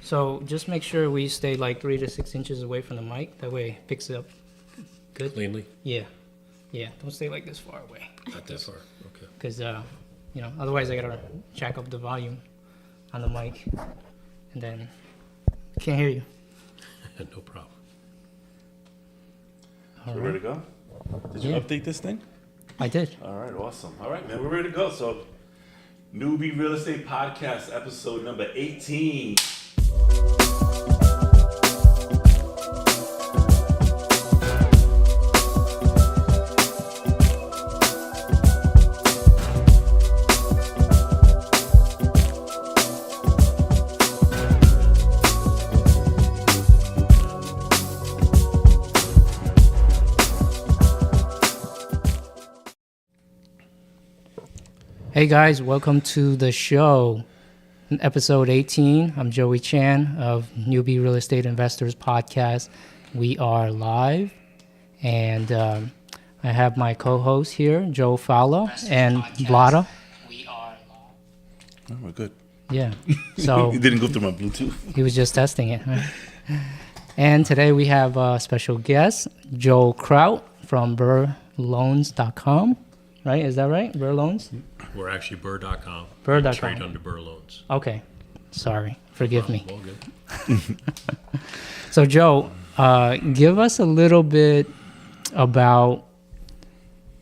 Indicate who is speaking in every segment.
Speaker 1: So just make sure we stay like 3 to 6 inches away from the mic. That way it picks it up good.
Speaker 2: Cleanly?
Speaker 1: Yeah. Yeah. Don't stay like this far away.
Speaker 2: Not that far. Okay.
Speaker 1: Because, otherwise I got to jack up the volume on the mic. And then can't hear you.
Speaker 2: No problem.
Speaker 3: So we're ready to go? Did you update this thing?
Speaker 1: I did.
Speaker 3: All right, awesome. All right, man, we're ready to go. So, Newbie Real Estate Podcast, episode number 18.
Speaker 1: Hey guys, welcome to the show. In episode 18, I'm Joey Chan of Newbie Real Estate Investors Podcast. We are live, and I have my co-host here, Joel Falla and Vlada. We are live.
Speaker 3: Oh, we're good.
Speaker 1: Yeah. So
Speaker 3: It didn't go through my Bluetooth.
Speaker 1: he was just testing it. Right? And today we have a special guest, Joel Kraut from burrloans.com. Right? Is that right? Burr Loans?
Speaker 2: We're actually Burr.com.
Speaker 1: Burr.com.
Speaker 2: We trade under Burr Loans.
Speaker 1: Okay. Sorry. Forgive me.
Speaker 2: All good.
Speaker 1: So, Joe, give us a little bit about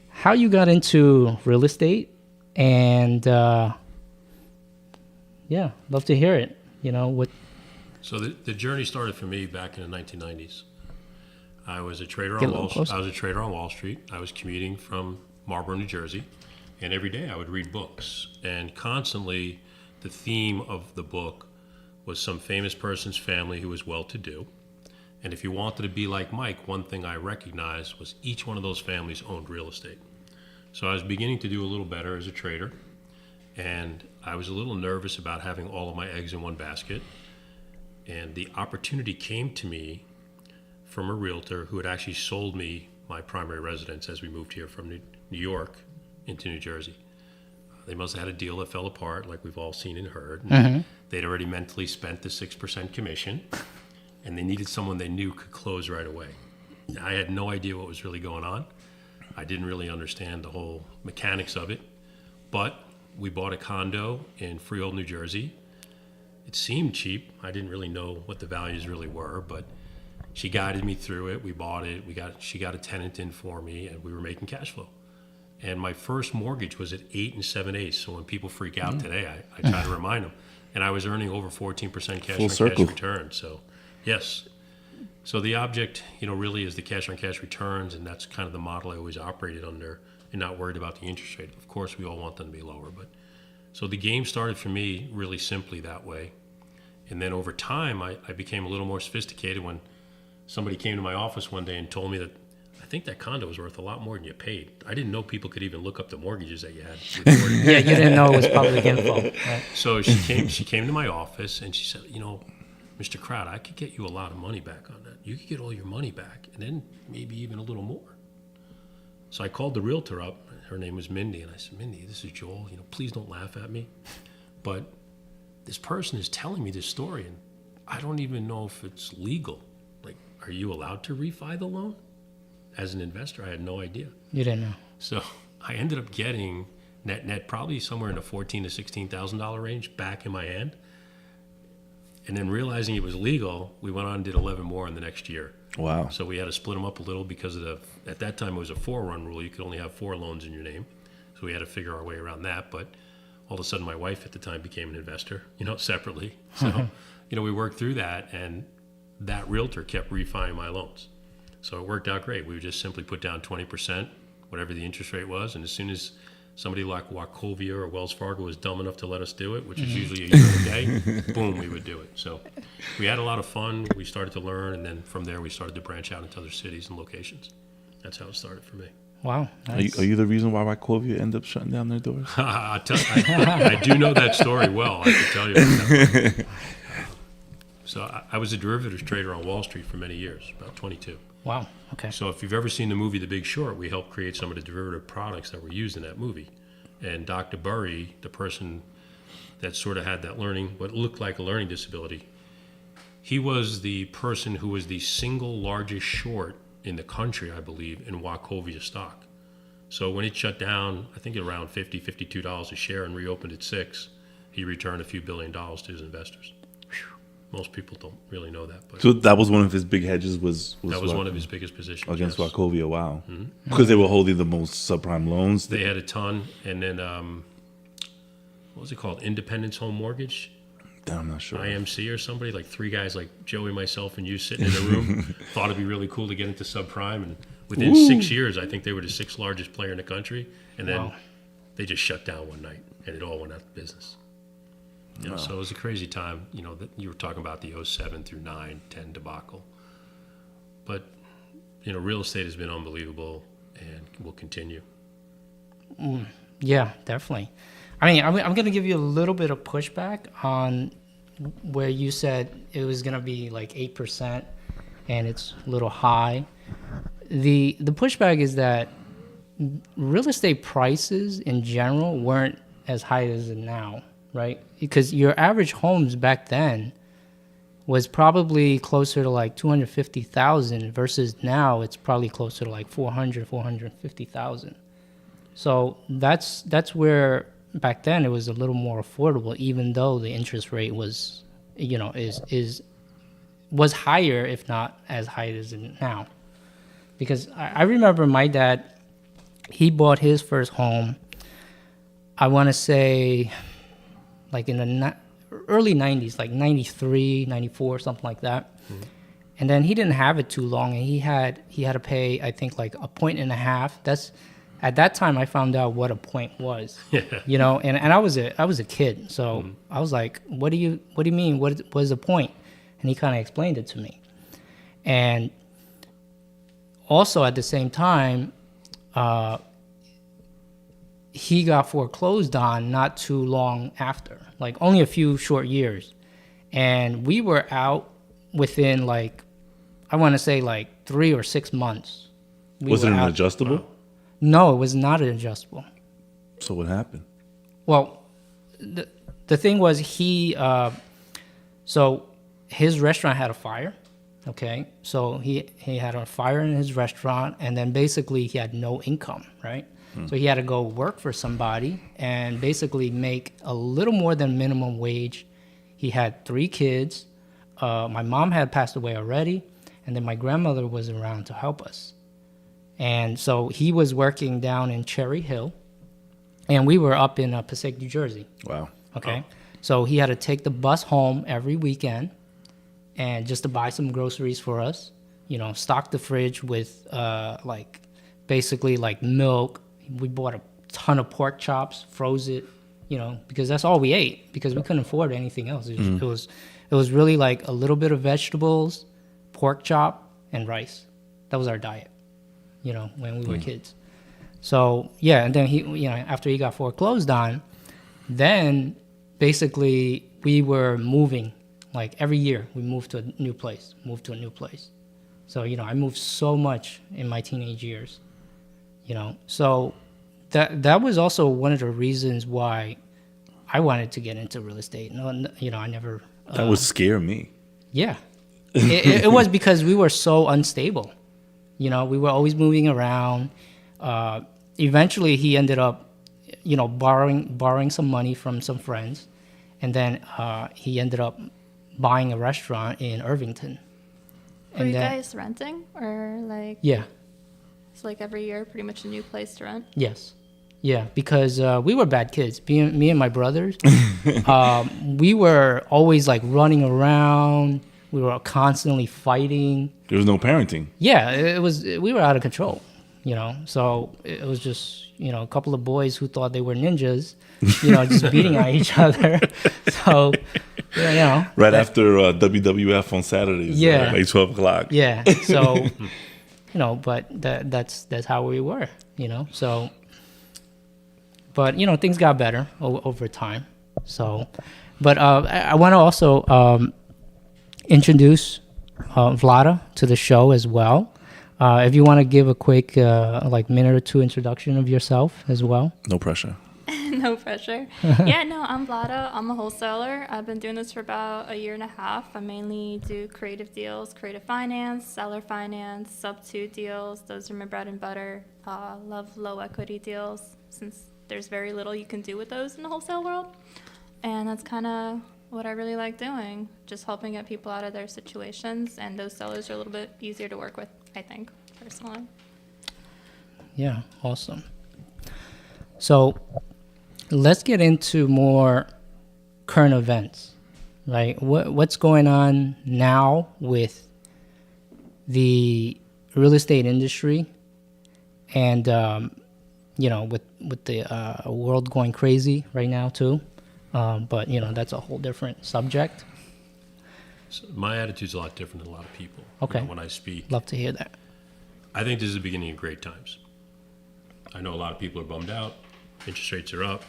Speaker 1: how you got into real estate, and love to hear it. What?
Speaker 2: So the journey started for me back in the 1990s. I was a trader
Speaker 1: Get
Speaker 2: on
Speaker 1: a little
Speaker 2: Wall.
Speaker 1: closer.
Speaker 2: I was a trader on Wall Street. I was commuting from Marlboro, New Jersey, and every day I would read books. And constantly, the theme of the book was some famous person's family who was well-to-do. And if you wanted to be like Mike, one thing I recognized was each one of those families owned real estate. So I was beginning to do a little better as a trader, and I was a little nervous about having all of my eggs in one basket. And the opportunity came to me from a realtor who had actually sold me my primary residence as we moved here from New York into New Jersey. They must have had a deal that fell apart, like we've all seen and heard. And they'd already mentally spent the 6% commission, and they needed someone they knew could close right away. I had no idea what was really going on. I didn't really understand the whole mechanics of it, but we bought a condo in Freehold, New Jersey. It seemed cheap. I didn't really know what the values really were, but she guided me through it. We bought it. She got a tenant in for me, and we were making cash flow. And my first mortgage was at 8 7/8. So when people freak out today, I try to remind them. And I was earning over 14% cash on cash return. So, yes. So the object, really is the cash on cash returns, and that's kind of the model I always operated under, and not worried about the interest rate. Of course, we all want them to be lower, but so the game started for me really simply that way. And then over time, I became a little more sophisticated when somebody came to my office one day and told me that I think that condo was worth a lot more than you paid. I didn't know people could even look up the mortgages that you had recorded.
Speaker 1: Yeah, you didn't know it was public info. Right?
Speaker 2: So she came to my office and she said, Mr. Kraut, I could get you a lot of money back on that. You could get all your money back and then maybe even a little more. So I called the realtor up. Her name was Mindy. And I said, Mindy, this is Joel. Please don't laugh at me. But this person is telling me this story and I don't even know if it's legal. Like, are you allowed to refi the loan? As an investor, I had no idea.
Speaker 1: You didn't know.
Speaker 2: So I ended up getting net probably somewhere in the $14,000 to $16,000 range back in my hand. And then realizing it was legal, we went on and did 11 more in the next year.
Speaker 3: Wow.
Speaker 2: So we had to split them up a little because at that time it was a 4-run rule. You could only have 4 loans in your name. So we had to figure our way around that. But all of a sudden my wife at the time became an investor, separately. So, we worked through that, and that realtor kept refining my loans. So it worked out great. We would just simply put down 20%, whatever the interest rate was. And as soon as somebody like Wachovia or Wells Fargo was dumb enough to let us do it, which is usually a year a day, boom, we would do it. So we had a lot of fun. We started to learn. And then from there, we started to branch out into other cities and locations. That's how it started for me.
Speaker 1: Wow. Nice.
Speaker 3: Are you the reason why Wachovia ended up shutting down their doors?
Speaker 2: I do know that story well. I can tell you about that. So I was a derivatives trader on Wall Street for many years, about 22.
Speaker 1: Wow. Okay.
Speaker 2: So if you've ever seen the movie The Big Short, we helped create some of the derivative products that were used in that movie. And Dr. Burry, the person that sort of had that what looked like a learning disability, He was the person who was the single largest short in the country, I believe, in Wachovia stock. So when it shut down, I think around $50, $52 a share and reopened at $6, he returned a few $1 billion to his investors. Most people don't really know that. But
Speaker 3: So that was one of his big hedges.
Speaker 2: that was one of his biggest positions.
Speaker 3: against
Speaker 2: yes.
Speaker 3: Wachovia. Wow, because they were holding the most subprime loans.
Speaker 2: They had a ton. And then, what was it called? Independence Home Mortgage?
Speaker 3: I'm not sure.
Speaker 2: IMC or somebody, like three guys like Joey, myself, and you sitting in a room, thought it'd be really cool to get into subprime. And within 6 years, I think they were the sixth largest player in the country. And then they just shut down one night and it all went out of business. You know, so it was a crazy time, you know, that you were talking about the 07 through 9, 10 debacle. But, you know, real estate has been unbelievable and will continue.
Speaker 1: Yeah, definitely. I mean, I'm going to give you a little bit of pushback on where you said it was going to be like 8% and it's a little high. The pushback is that real estate prices in general weren't as high as it now, right? Because your average homes back then was probably closer to like 250,000 versus now it's probably closer to like 450,000. So that's where back then it was a little more affordable, even though the interest rate was, you know, was higher, if not as high as it now. Because I remember my dad, he bought his first home, I want to say like in the early 90s, like 93, 94, something like that. Mm-hmm. And then he didn't have it too long, and he had to pay, I think, like $1.50. That's at that time I found out what a point was. Yeah. You know, and I was a kid, so I was like, what do you mean? What is a point? And he kind of explained it to me. And also at the same time, he got foreclosed on not too long after, like only a few short years. And we were out within like, I want to say like 3 or 6 months.
Speaker 3: Was it an adjustable?
Speaker 1: No, it was not an adjustable.
Speaker 3: So what happened?
Speaker 1: Well, the thing was so his restaurant had a fire. Okay. So he had a fire in his restaurant, and then basically he had no income, right? So he had to go work for somebody and basically make a little more than minimum wage. He had 3 kids. My mom had passed away already, and then my grandmother was around to help us. And so he was working down in Cherry Hill, and we were up in Passaic, New Jersey.
Speaker 3: Wow.
Speaker 1: Okay. So he had to take the bus home every weekend and just to buy some groceries for us, you know, stock the fridge with like basically like milk. We bought a ton of pork chops, froze it, you know, because that's all we ate because we couldn't afford anything else. It was really like a little bit of vegetables, pork chop, and rice. That was our diet, you know, when we were kids. So yeah, and then he, you know, after he got foreclosed on, then basically we were moving. Like every year we moved to a new place. So, you know, I moved so much in my teenage years. You know, so that was also one of the reasons why I wanted to get into real estate. No, you know, I never.
Speaker 3: That would scare me.
Speaker 1: Yeah, it was because we were so unstable. You know, we were always moving around. Eventually, he ended up, you know, borrowing some money from some friends, and then he ended up buying a restaurant in Irvington.
Speaker 4: Were you guys renting or like?
Speaker 1: Yeah.
Speaker 4: It's like every year, pretty much a new place to rent.
Speaker 1: Yes, yeah, because we were bad kids. Me and my brothers, we were always like running around. We were constantly fighting.
Speaker 3: There was no parenting.
Speaker 1: Yeah, we were out of control, you know. So it was just, you know, a couple of boys who thought they were ninjas, you know, just beating on each other. So, you know.
Speaker 3: Right after WWF on Saturdays.
Speaker 1: Yeah.
Speaker 3: Like 12 o'clock.
Speaker 1: Yeah. So, you know, but that's how we were, you know. So, but you know, things got better over time. So, but I want to also introduce Vlada to the show as well. If you want to give a quick like minute or two introduction of yourself as well.
Speaker 3: No pressure.
Speaker 4: No pressure. Yeah, no, I'm Vlada. I'm a wholesaler. I've been doing this for about a year and a half. I mainly do creative deals, creative finance, seller finance, sub-2 deals. Those are my bread and butter. Love low equity deals since there's very little you can do with those in the wholesale world. And that's kind of what I really like doing, just helping get people out of their situations. And those sellers are a little bit easier to work with, I think, personally.
Speaker 1: Yeah, awesome. So let's get into more current events, right? What's going on now with the real estate industry and, with the world going crazy right now too. But, that's a whole different subject.
Speaker 2: So my attitude's a lot different than a lot of people.
Speaker 1: Okay.
Speaker 2: When I speak.
Speaker 1: Love to hear that.
Speaker 2: I think this is the beginning of great times. I know a lot of people are bummed out. Interest rates are up.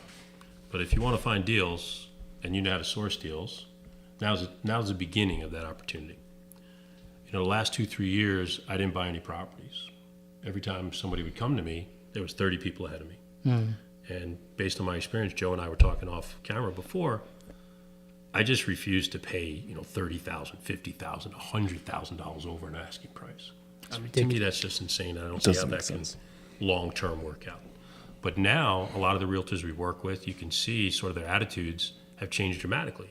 Speaker 2: But if you want to find deals and you know how to source deals, now's the beginning of that opportunity. The last 2-3 years, I didn't buy any properties. Every time somebody would come to me, there was 30 people ahead of me. And based on my experience, Joe and I were talking off camera before, I just refused to pay, $30,000, $50,000, $100,000 over an asking price. I mean, to me, that's just insane. I don't see how that can long-term work out. But now, a lot of the realtors we work with, you can see sort of their attitudes have changed dramatically.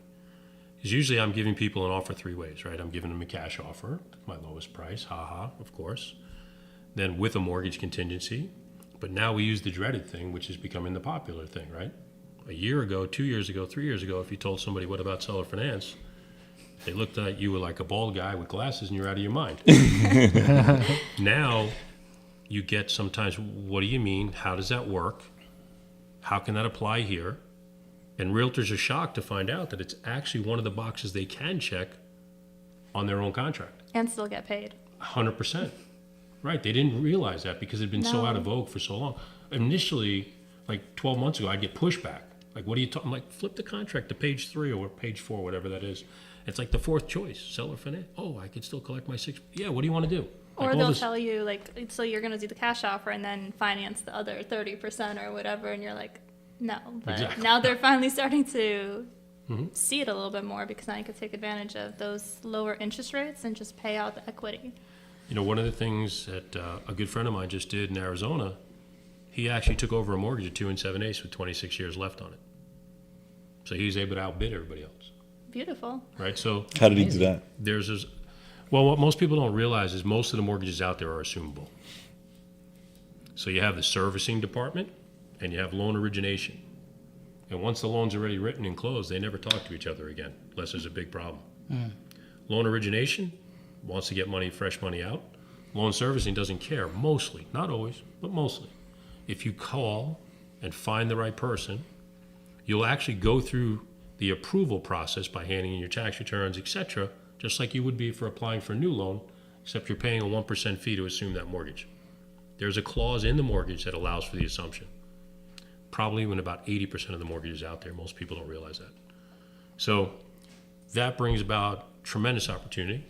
Speaker 2: Because usually I'm giving people an offer 3 ways, right? I'm giving them a cash offer, my lowest price, of course. Then with a mortgage contingency. But now we use the dreaded thing, which is becoming the popular thing, right? A year ago, 2 years ago, 3 years ago, if you told somebody, what about seller finance? They looked at you like a bald guy with glasses and you're out of your mind. Now, you get sometimes, what do you mean? How does that work? How can that apply here? And realtors are shocked to find out that it's actually one of the boxes they can check on their own contract.
Speaker 4: And still get paid.
Speaker 2: 100%. Right. They didn't realize that because it had been so out of vogue for so long. Initially, like 12 months ago, I'd get pushback. Like, what are you talking? I'm like, flip the contract to page 3 or page 4, whatever that is. It's like the 4th choice, seller finance. Oh, I could still collect my 6. Yeah, what do you want to do?
Speaker 4: Or they'll tell you, so you're going to do the cash offer and then finance the other 30% or whatever. And you're like, no. But now they're finally starting to see it a little bit more because now you can take advantage of those lower interest rates and just pay out the equity.
Speaker 2: One of the things that a good friend of mine just did in Arizona, he actually took over a mortgage at 2 7/8 with 26 years left on it. So he was able to outbid everybody else.
Speaker 4: Beautiful.
Speaker 2: Right? So
Speaker 5: how did he do that?
Speaker 2: Well, what most people don't realize is most of the mortgages out there are assumable. So you have the servicing department and you have loan origination. And once the loan's already written and closed, they never talk to each other again, unless there's a big problem. Loan origination wants to get money, fresh money out. Loan servicing doesn't care, mostly, not always, but mostly. If you call and find the right person, you'll actually go through the approval process by handing in your tax returns, etc., just like you would be for applying for a new loan, except you're paying a 1% fee to assume that mortgage. There's a clause in the mortgage that allows for the assumption. Probably when about 80% of the mortgages out there, most people don't realize that. So that brings about tremendous opportunity.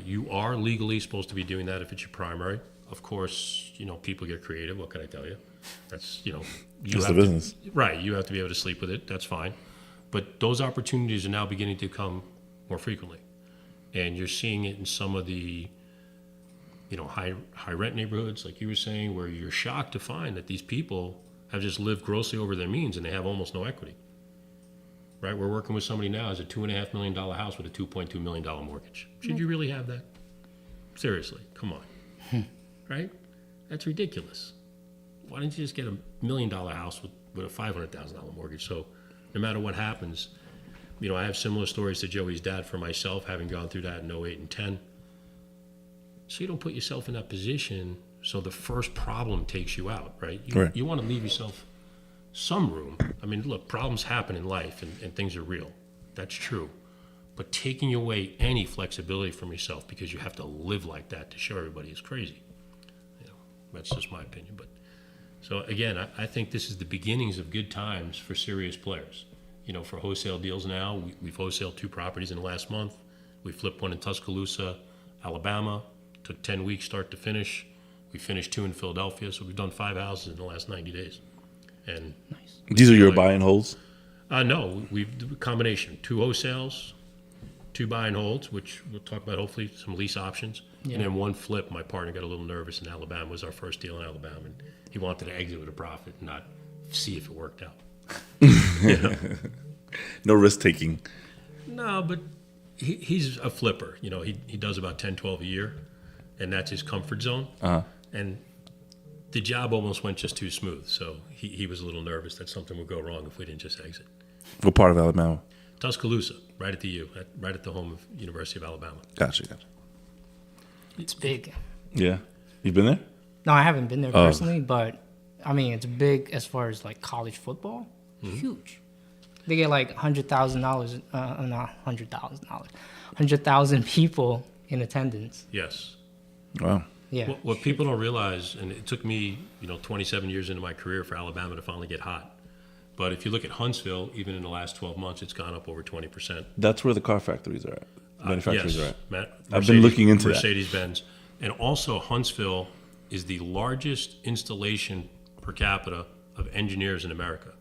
Speaker 2: You are legally supposed to be doing that if it's your primary. Of course, people get creative. What can I tell you? That's,
Speaker 5: It's the business.
Speaker 2: Right. You have to be able to sleep with it. That's fine. But those opportunities are now beginning to come more frequently. And you're seeing it in some of the, high rent neighborhoods, like you were saying, where you're shocked to find that these people have just lived grossly over their means and they have almost no equity. Right? We're working with somebody now who has a $2.5 million house with a $2.2 million mortgage. Should you really have that? Seriously, come on. Right? That's ridiculous. Why don't you just get $1 million house with a $500,000 mortgage? So no matter what happens, I have similar stories to Joey's dad for myself, having gone through that in 08 and 10. So you don't put yourself in that position so the first problem takes you out, right? You want to leave yourself some room. I mean, look, problems happen in life and things are real. That's true. But taking away any flexibility from yourself because you have to live like that to show everybody is crazy. That's just my opinion. But so again, I think this is the beginnings of good times for serious players. For wholesale deals now, we've wholesaled 2 properties in the last month. We flipped one in Tuscaloosa, Alabama. Took 10 weeks start to finish. We finished 2 in Philadelphia. So we've done 5 houses in the last 90 days. And
Speaker 1: Nice.
Speaker 5: These are your buy and holds?
Speaker 2: no, we've a combination: 2 wholesales, 2 buy and holds, which we'll talk about. Hopefully, some lease options,
Speaker 1: Yeah.
Speaker 2: and then 1 flip. My partner got a little nervous in Alabama. It was our first deal in Alabama, and he wanted to exit with a profit, not see if it worked out. You know?
Speaker 5: No risk taking.
Speaker 2: No, but he's a flipper. You know, he does about 10, 12 a year, and that's his comfort zone. And the job almost went just too smooth. So he was a little nervous that something would go wrong if we didn't just exit.
Speaker 5: What part of Alabama?
Speaker 2: Tuscaloosa, right at the U, right at the home of University of Alabama.
Speaker 5: Gotcha.
Speaker 1: It's big.
Speaker 5: Yeah. You been there?
Speaker 1: No, I haven't been there personally, but I mean, it's big as far as like college football. Huge. They get like $100,000, not $100,000, 100,000 people in attendance.
Speaker 2: Yes.
Speaker 5: Wow.
Speaker 1: Yeah.
Speaker 2: What people don't realize, and it took me, 27 years into my career for Alabama to finally get hot. But if you look at Huntsville, even in the last 12 months, it's gone up over 20%.
Speaker 5: That's where the car factories are at. Manufacturers
Speaker 2: Yes.
Speaker 5: are at. I've been looking into that.
Speaker 2: Mercedes-Benz. And also Huntsville is the largest installation per capita of engineers in America.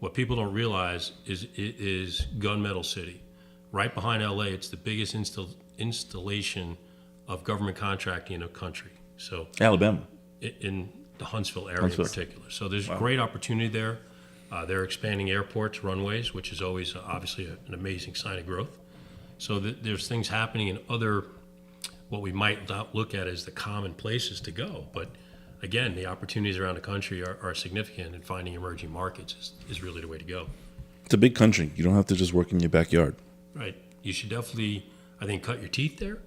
Speaker 2: What people don't realize is it is gunmetal city. Right behind LA, it's the biggest installation of government contracting in the country. So
Speaker 5: Alabama.
Speaker 2: in the Huntsville area in particular. So there's great opportunity there. They're expanding airports, runways, which is always obviously an amazing sign of growth. So there's things happening in other, what we might not look at as the common places to go. But again, the opportunities around the country are significant, and finding emerging markets is really the way to go.
Speaker 5: It's a big country. You don't have to just work in your backyard.
Speaker 2: Right. You should definitely, I think, cut your teeth there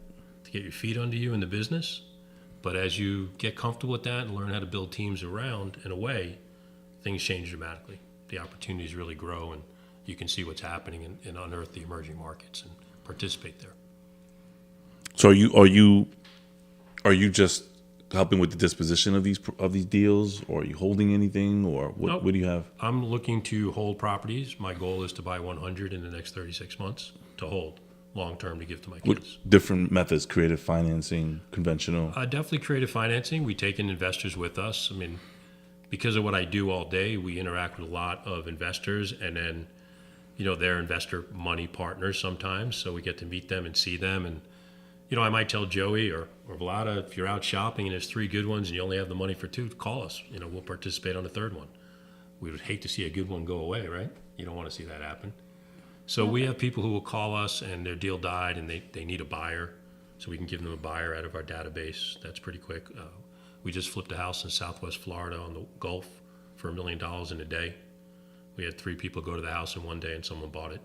Speaker 2: to get your feet under you in the business. But as you get comfortable with that and learn how to build teams around and away, things change dramatically. The opportunities really grow, and you can see what's happening and unearth the emerging markets and participate there.
Speaker 5: So are you just helping with the disposition of these deals, or are you holding anything, or what?
Speaker 2: Nope.
Speaker 5: What do you have?
Speaker 2: I'm looking to hold properties. My goal is to buy 100 in the next 36 months to hold long-term to give to my
Speaker 5: What
Speaker 2: kids.
Speaker 5: different methods? Creative financing, conventional.
Speaker 2: Definitely creative financing. We take in investors with us. I mean, because of what I do all day, we interact with a lot of investors, and then, they're investor money partners sometimes. So we get to meet them and see them. And, I might tell Joey or Vlada, if you're out shopping and there's 3 good ones and you only have the money for 2, call us. We'll participate on the 3rd one. We would hate to see a good one go away, right? You don't want to see that happen. So we have people who will call us and their deal died and they need a buyer. So we can give them a buyer out of our database. That's pretty quick. We just flipped a house in Southwest Florida on the Gulf for $1 million in a day. We had 3 people go to the house in one day and someone bought it.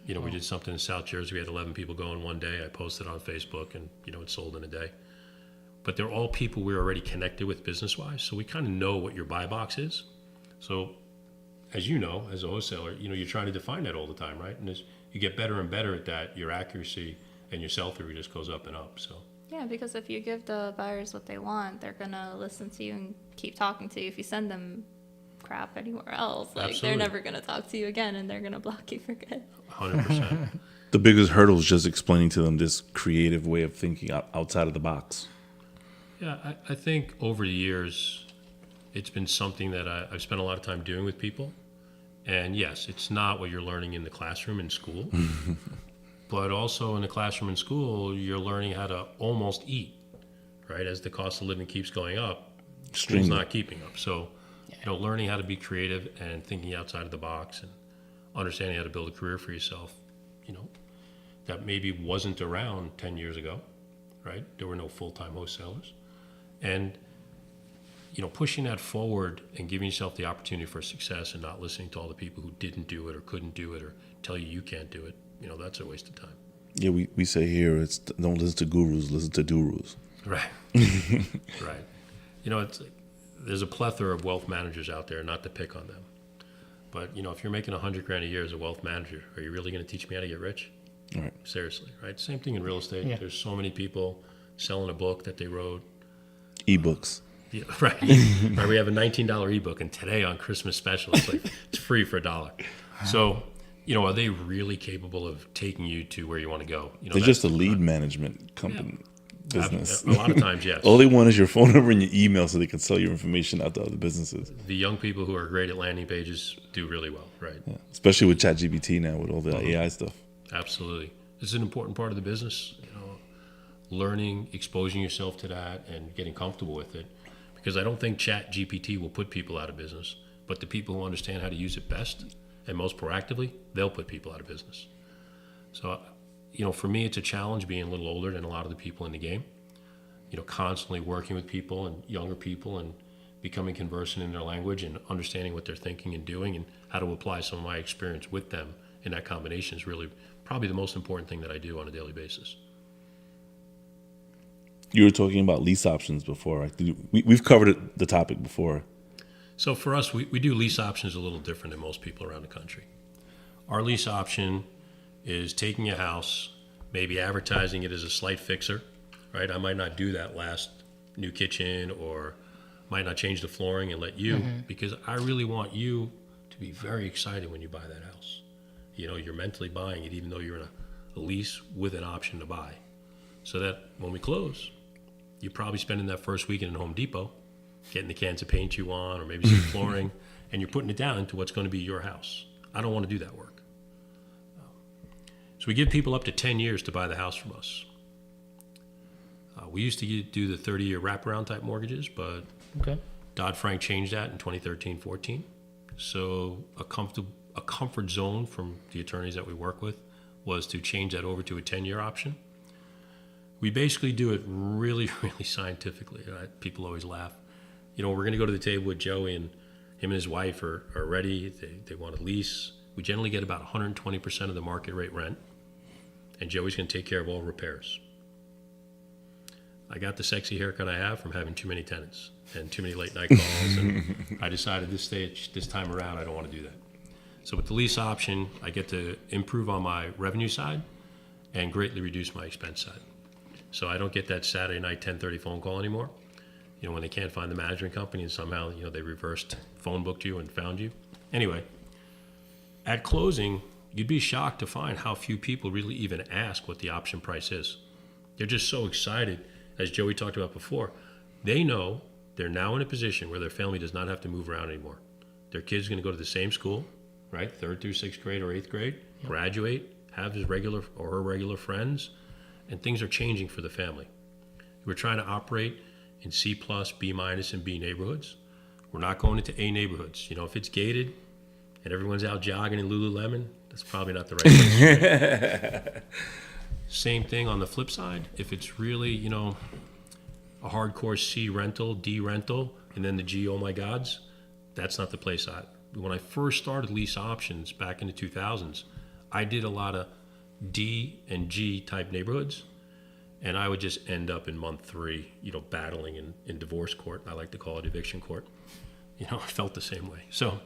Speaker 2: We did something in South Jersey. We had 11 people go in one day. I posted on Facebook and, it sold in a day. But they're all people we're already connected with business-wise. So we kind of know what your buy box is. So as you know, as a wholesaler, you're trying to define that all the time, right? And as you get better and better at that, your accuracy and your sell-through just goes up and up. So
Speaker 4: Yeah, because if you give the buyers what they want, they're going to listen to you and keep talking to you. If you send them crap anywhere else,
Speaker 2: Absolutely.
Speaker 4: they're never going to talk to you again, and they're going to block you for good.
Speaker 2: 100%.
Speaker 5: The biggest hurdle is just explaining to them this creative way of thinking outside of the box.
Speaker 2: Yeah, I think over the years, it's been something that I've spent a lot of time doing with people. And yes, it's not what you're learning in the classroom in school. But also in the classroom in school, you're learning how to almost eat, right? As the cost of living keeps going up, school's not keeping up. So, learning how to be creative and thinking outside of the box and understanding how to build a career for yourself, that maybe wasn't around 10 years ago, right? There were no full-time wholesalers. And, pushing that forward and giving yourself the opportunity for success and not listening to all the people who didn't do it or couldn't do it or tell you can't do it, that's a waste of time.
Speaker 5: Yeah, we say here, it's don't listen to gurus, listen to gurus.
Speaker 2: Right. Right. It's like, there's a plethora of wealth managers out there, not to pick on them. But, if you're making $100,000 a year as a wealth manager, are you really going to teach me how to get rich?
Speaker 5: All right.
Speaker 2: Seriously, right? Same thing in real estate.
Speaker 1: Yeah.
Speaker 2: There's so many people selling a book that they wrote.
Speaker 5: Ebooks.
Speaker 2: Yeah, right. Right. We have a $19 ebook, and today on Christmas special, it's free for $1. So, are they really capable of taking you to where you want to go?
Speaker 5: They're just a lead management company. business.
Speaker 2: A lot of times, yes.
Speaker 5: All they want is your phone number and your email so they can sell your information out to other businesses.
Speaker 2: The young people who are great at landing pages do really well, right?
Speaker 5: Yeah. Especially with ChatGPT now, with all the AI stuff.
Speaker 2: Absolutely. It's an important part of the business, learning, exposing yourself to that, and getting comfortable with it. Because I don't think ChatGPT will put people out of business, but the people who understand how to use it best and most proactively, they'll put people out of business. So, for me, it's a challenge being a little older than a lot of the people in the game. Constantly working with people and younger people and becoming conversant in their language and understanding what they're thinking and doing and how to apply some of my experience with them in that combination is really probably the most important thing that I do on a daily basis.
Speaker 5: You were talking about lease options before, right? We've covered the topic before.
Speaker 2: So for us, we do lease options a little different than most people around the country. Our lease option is taking a house, maybe advertising it as a slight fixer, right? I might not do that last new kitchen or might not change the flooring and let you, because I really want you to be very excited when you buy that house. You're mentally buying it even though you're in a lease with an option to buy. So that when we close, you're probably spending that first weekend in Home Depot, getting the cans of paint you want or maybe some flooring, and you're putting it down into what's going to be your house. I don't want to do that work. So we give people up to 10 years to buy the house from us. We used to do the 30-year wraparound type mortgages, but Dodd-Frank changed that in 2013-14. So a comfort zone from the attorneys that we work with was to change that over to a 10-year option. We basically do it really, really scientifically. People always laugh. We're going to go to the table with Joey, and him and his wife are ready. They want a lease. We generally get about 120% of the market rate rent, and Joey's going to take care of all repairs. I got the sexy haircut I have from having too many tenants and too many late night calls, and I decided this time around I don't want to do that. So with the lease option, I get to improve on my revenue side and greatly reduce my expense side. So I don't get that Saturday night 10:30 phone call anymore. When they can't find the management company and somehow, they reversed phone booked you and found you. Anyway, at closing, you'd be shocked to find how few people really even ask what the option price is. They're just so excited, as Joey talked about before. They know they're now in a position where their family does not have to move around anymore. Their kid's going to go to the same school, right? 3rd through 6th grade or 8th grade, graduate, have his regular or her regular friends, and things are changing for the family. We're trying to operate in C+, B-, and B neighborhoods. We're not going into A neighborhoods. If it's gated and everyone's out jogging in Lululemon, that's probably not the right place. Same thing on the flip side. If it's really, a hardcore C rental, D rental, and then the G, oh my gods, that's not the place. When I first started lease options back in the 2000s, I did a lot of D and G type neighborhoods, and I would just end up in month 3, battling in divorce court. I like to call it eviction court. I felt the same way. So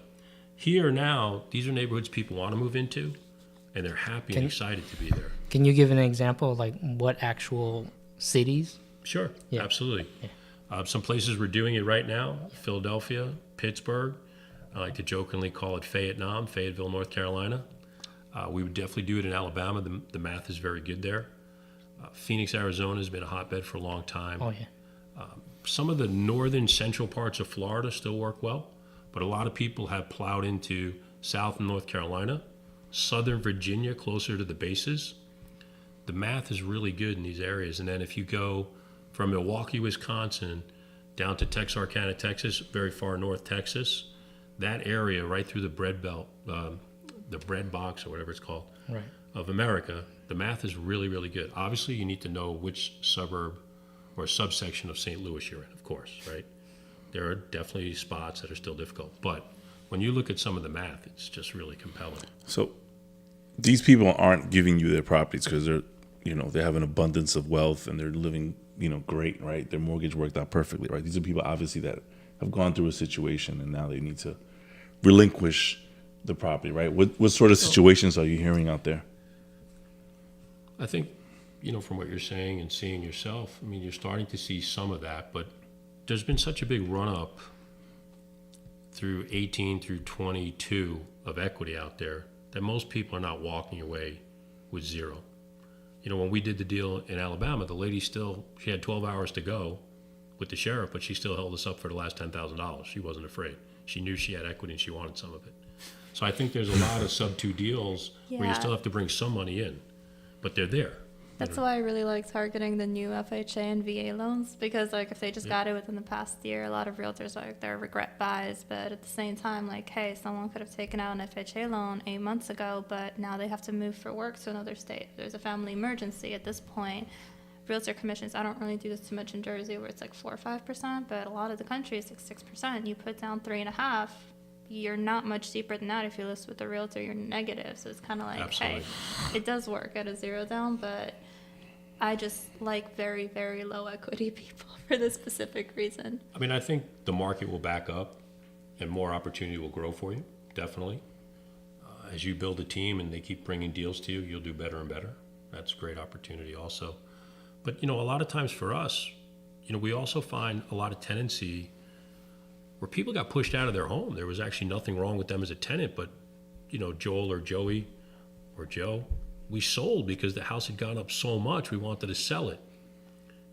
Speaker 2: here now, these are neighborhoods people want to move into, and they're happy and excited to be there.
Speaker 1: Can you give an example of what actual cities?
Speaker 2: Sure, absolutely. Yeah. Some places we're doing it right now: Philadelphia, Pittsburgh. I like to jokingly call it Fayetteville, North Carolina. We would definitely do it in Alabama. The math is very good there. Phoenix, Arizona has been a hotbed for a long time.
Speaker 1: Oh, yeah.
Speaker 2: Some of the northern central parts of Florida still work well, but a lot of people have plowed into South and North Carolina, Southern Virginia, closer to the bases. The math is really good in these areas. And then if you go from Milwaukee, Wisconsin, down to Texarkana, Texas, very far north Texas, that area right through the bread belt, the bread box or whatever it's called,
Speaker 1: right,
Speaker 2: of America, the math is really, really good. Obviously, you need to know which suburb or subsection of St. Louis you're in, of course, right? There are definitely spots that are still difficult. But when you look at some of the math, it's just really compelling.
Speaker 5: So these people aren't giving you their properties because they have an abundance of wealth and they're living, great, right? Their mortgage worked out perfectly, right? These are people obviously that have gone through a situation and now they need to relinquish the property, right? What sort of situations are you hearing out there?
Speaker 2: I think, from what you're saying and seeing yourself, you're starting to see some of that, but there's been such a big run-up through 18 through 22 of equity out there that most people are not walking away with zero. When we did the deal in Alabama, the lady she had 12 hours to go with the sheriff, but she still held us up for the last $10,000. She wasn't afraid. She knew she had equity and she wanted some of it. So I think there's a lot of sub-2 deals where you still have to bring some money in, but they're there.
Speaker 4: That's why I really like targeting the new FHA and VA loans, because like if they just got it within the past year, a lot of realtors they're regret buys, but at the same time, like, hey, someone could have taken out an FHA loan 8 months ago, but now they have to move for work to another state. There's a family emergency at this point. Realtor commissions, I don't really do this too much in Jersey where it's like 4 or 5%, but a lot of the country is like 6%. You put down 3.5%. You're not much deeper than that. If you list with a realtor, you're negative. So it's kind of like,
Speaker 2: Absolutely.
Speaker 4: hey, it does work at a zero down, but I just like very, very low equity people for this specific reason.
Speaker 2: I mean, I think the market will back up and more opportunity will grow for you, definitely. As you build a team and they keep bringing deals to you, you'll do better and better. That's a great opportunity also. But, a lot of times for us, we also find a lot of tenancy where people got pushed out of their home. There was actually nothing wrong with them as a tenant, but, Joel or Joey or Joe, we sold because the house had gone up so much, we wanted to sell it.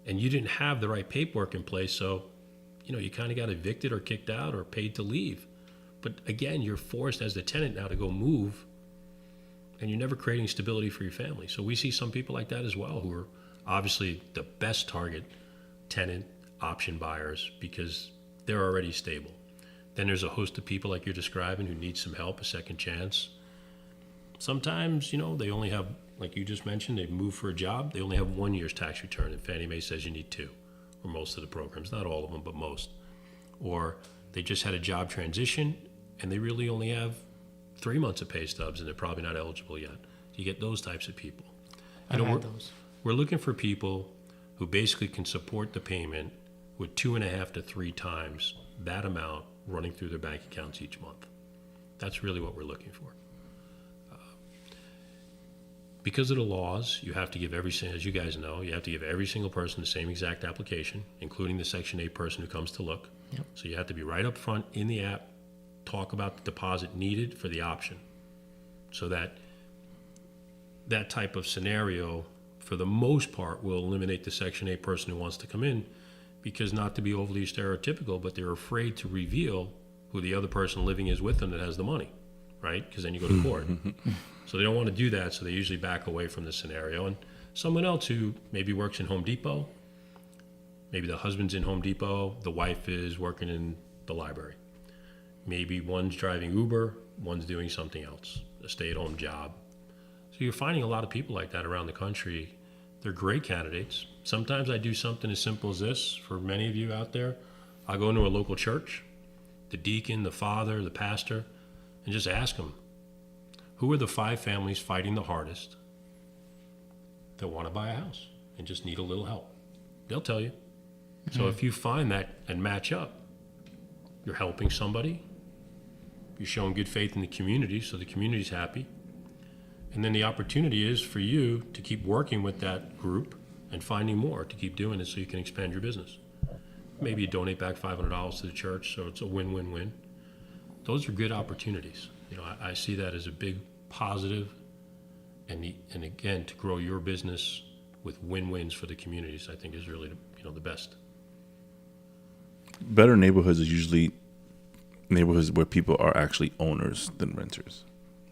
Speaker 2: And you didn't have the right paperwork in place, so, you kind of got evicted or kicked out or paid to leave. But again, you're forced as the tenant now to go move, and you're never creating stability for your family. So we see some people like that as well, who are obviously the best target tenant option buyers because they're already stable. Then there's a host of people like you're describing who need some help, a second chance. Sometimes, they only have, like you just mentioned, they've moved for a job. They only have 1 year's tax return, and Fannie Mae says you need 2, or most of the programs, not all of them, but most. Or they just had a job transition, and they really only have 3 months of pay stubs, and they're probably not eligible yet. You get those types of people. We're looking for people who basically can support the payment with 2.5 to 3 times that amount running through their bank accounts each month. That's really what we're looking for. Because of the laws, you have to give as you guys know, you have to give every single person the same exact application, including the Section 8 person who comes to look.
Speaker 1: Yep.
Speaker 2: So you have to be right up front in the app, talk about the deposit needed for the option, so that type of scenario, for the most part, will eliminate the Section 8 person who wants to come in, because not to be overly stereotypical, but they're afraid to reveal who the other person living is with them that has the money, right? Because then you go to court. So they don't want to do that, so they usually back away from the scenario. And someone else who maybe works in Home Depot, maybe the husband's in Home Depot, the wife is working in the library. Maybe one's driving Uber, one's doing something else, a stay-at-home job. So you're finding a lot of people like that around the country. They're great candidates. Sometimes I do something as simple as this for many of you out there. I'll go into a local church, the deacon, the father, the pastor, and just ask them, who are the 5 families fighting the hardest that want to buy a house and just need a little help? They'll tell you. Mm-hmm. So if you find that and match up, you're helping somebody, you're showing good faith in the community, so the community's happy. And then the opportunity is for you to keep working with that group and finding more to keep doing it so you can expand your business. Maybe you donate back $500 to the church, so it's a win-win-win. Those are good opportunities. I see that as a big positive, and again, to grow your business with win-wins for the communities, I think is really the best.
Speaker 5: Better neighborhoods are usually neighborhoods where people are actually owners than renters,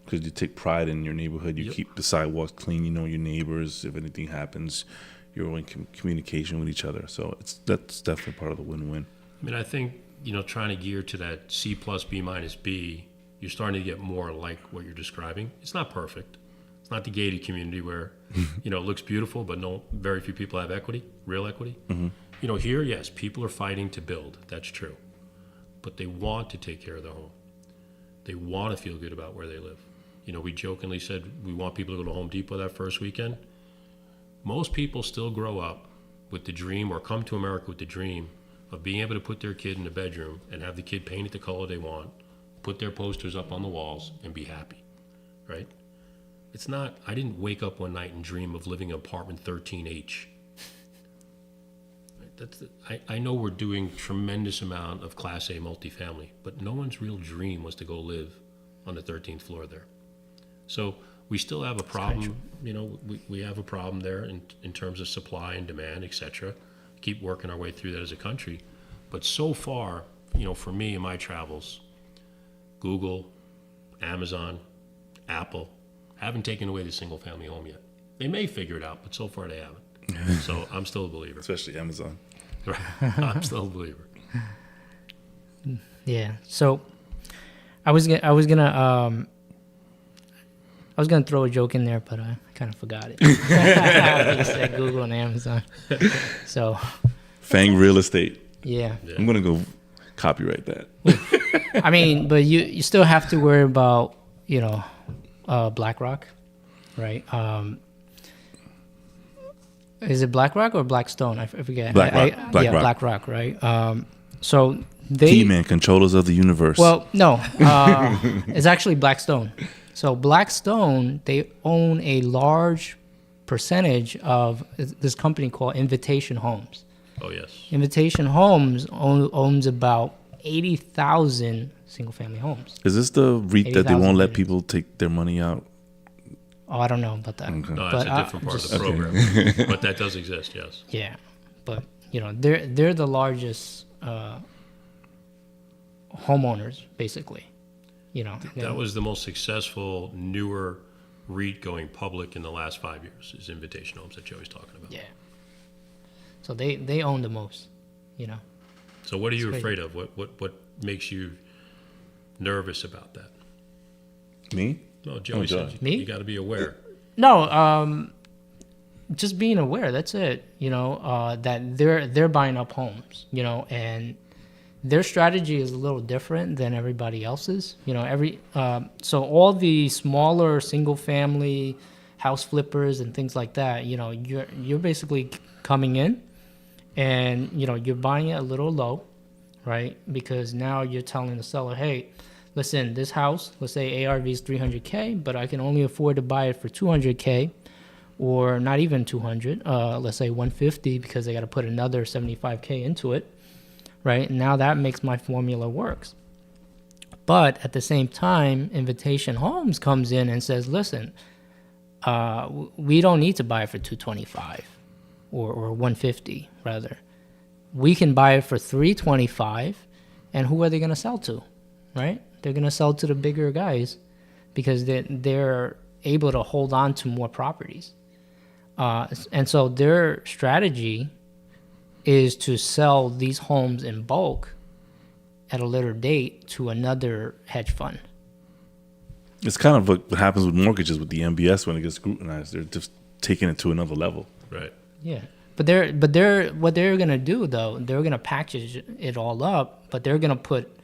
Speaker 5: because you take pride in your neighborhood. You keep the sidewalks clean. You know your neighbors. If anything happens, you're in communication with each other. So that's definitely part of the win-win.
Speaker 2: I mean, I think trying to gear to that C plus B minus B, you're starting to get more like what you're describing. It's not perfect. It's not the gated community where it looks beautiful, but very few people have equity, real equity. Mm-hmm. Here, yes, people are fighting to build. That's true, but they want to take care of their home. They want to feel good about where they live. We jokingly said we want people to go to Home Depot that first weekend. Most people still grow up with the dream, or come to America with the dream, of being able to put their kid in the bedroom and have the kid paint it the color they want, put their posters up on the walls, and be happy, right? It's not, I didn't wake up one night and dream of living in apartment 13H. I know we're doing tremendous amount of Class A multifamily, but no one's real dream was to go live on the 13th floor there. So we still have a problem. You know, we have a problem there in terms of supply and demand, et cetera. Keep working our way through that as a country. But so far, you know, for me in my travels, Google, Amazon, Apple haven't taken away the single family home yet. They may figure it out, but so far they haven't. So I'm still a believer.
Speaker 5: Especially Amazon.
Speaker 2: Right. I'm still a believer.
Speaker 1: Yeah. So I was gonna throw a joke in there, but I kind of forgot it. You said Google and Amazon. So
Speaker 5: Fang Real Estate.
Speaker 1: yeah.
Speaker 5: I'm gonna go copyright that.
Speaker 1: I mean, but you still have to worry about, you know, BlackRock, right? Is it BlackRock or Blackstone? I forget.
Speaker 5: BlackRock.
Speaker 1: Yeah, BlackRock, right? So they
Speaker 5: He-Man, controllers of the universe.
Speaker 1: Well, no, it's actually Blackstone. So Blackstone, they own a large percentage of this company called Invitation Homes.
Speaker 2: Oh, yes.
Speaker 1: Invitation Homes owns about 80,000 single-family homes.
Speaker 5: Is this the REIT that they
Speaker 1: 80,000
Speaker 5: won't let
Speaker 1: units.
Speaker 5: people take their money out?
Speaker 1: Oh, I don't know about that.
Speaker 5: Okay.
Speaker 2: No,
Speaker 1: But
Speaker 2: that's a different part of
Speaker 1: just-
Speaker 2: the program. But that does exist, yes.
Speaker 1: Yeah, but you know, they're the largest homeowners, basically. You know,
Speaker 2: That was the most successful, newer REIT going public in the last 5 years, is Invitation Homes that Joey's talking about.
Speaker 1: yeah. So they own the most, you know.
Speaker 2: So what are you
Speaker 1: It's
Speaker 2: afraid of? What makes you nervous about that?
Speaker 5: Me?
Speaker 2: No, Joey
Speaker 5: Joey.
Speaker 2: said
Speaker 1: Me?
Speaker 2: you got to be aware.
Speaker 1: No, just being aware. That's it. You know, that they're buying up homes. You know, and their strategy is a little different than everybody else's. You know, so all the smaller single family house flippers and things like that. You know, you're basically coming in, and you know you're buying it a little low, right? Because now you're telling the seller, hey, listen, this house, let's say ARV is 300K, but I can only afford to buy it for 200K, or not even 200. Let's say 150 because they got to put another 75K into it, right? And now that makes my formula works. But at the same time, Invitation Homes comes in and says, listen, we don't need to buy it for 225 or 150 rather. We can buy it for 325, and who are they going to sell to, right? They're going to sell to the bigger guys because they're able to hold on to more properties. And so their strategy is to sell these homes in bulk at a later date to another hedge fund.
Speaker 5: It's kind of what happens with mortgages with the MBS when it gets scrutinized. They're just taking it to another level.
Speaker 2: Right.
Speaker 1: Yeah. But they're what they're going to do, though, they're going to package it all up, but they're going to put,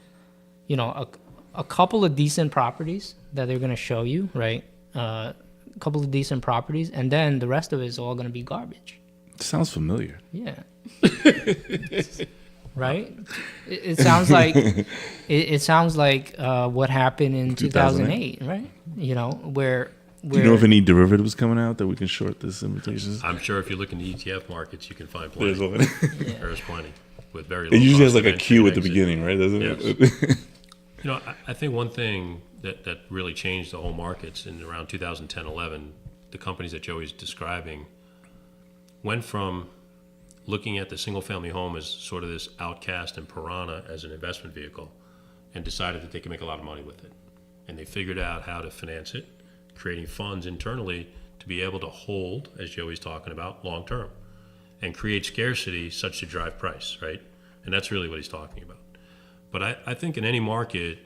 Speaker 1: you know, a couple of decent properties that they're going to show you, right? A couple of decent properties, and then the rest of it is all going to be garbage.
Speaker 5: Sounds familiar.
Speaker 1: Yeah. Right? It sounds like it sounds like what happened in 2008, right? You know, where
Speaker 5: Do you know if any derivatives coming out that we can short this invitation?
Speaker 2: I'm sure if you look in the ETF markets, you can find plenty.
Speaker 5: There's one.
Speaker 2: There's plenty with very.
Speaker 5: It
Speaker 2: low
Speaker 5: usually
Speaker 2: cost
Speaker 5: has like a
Speaker 2: of entry
Speaker 5: queue
Speaker 2: and
Speaker 5: at the
Speaker 2: exit.
Speaker 5: beginning, right? Doesn't
Speaker 2: Yes.
Speaker 5: it?
Speaker 2: You know, I think one thing that really changed the whole markets in around 2010, 11, the companies that Joey's describing went from looking at the single-family home as sort of this outcast and piranha as an investment vehicle and decided that they could make a lot of money with it. And they figured out how to finance it, creating funds internally to be able to hold, as Joey's talking about, long-term and create scarcity such to drive price, right? And that's really what he's talking about. But I think in any market,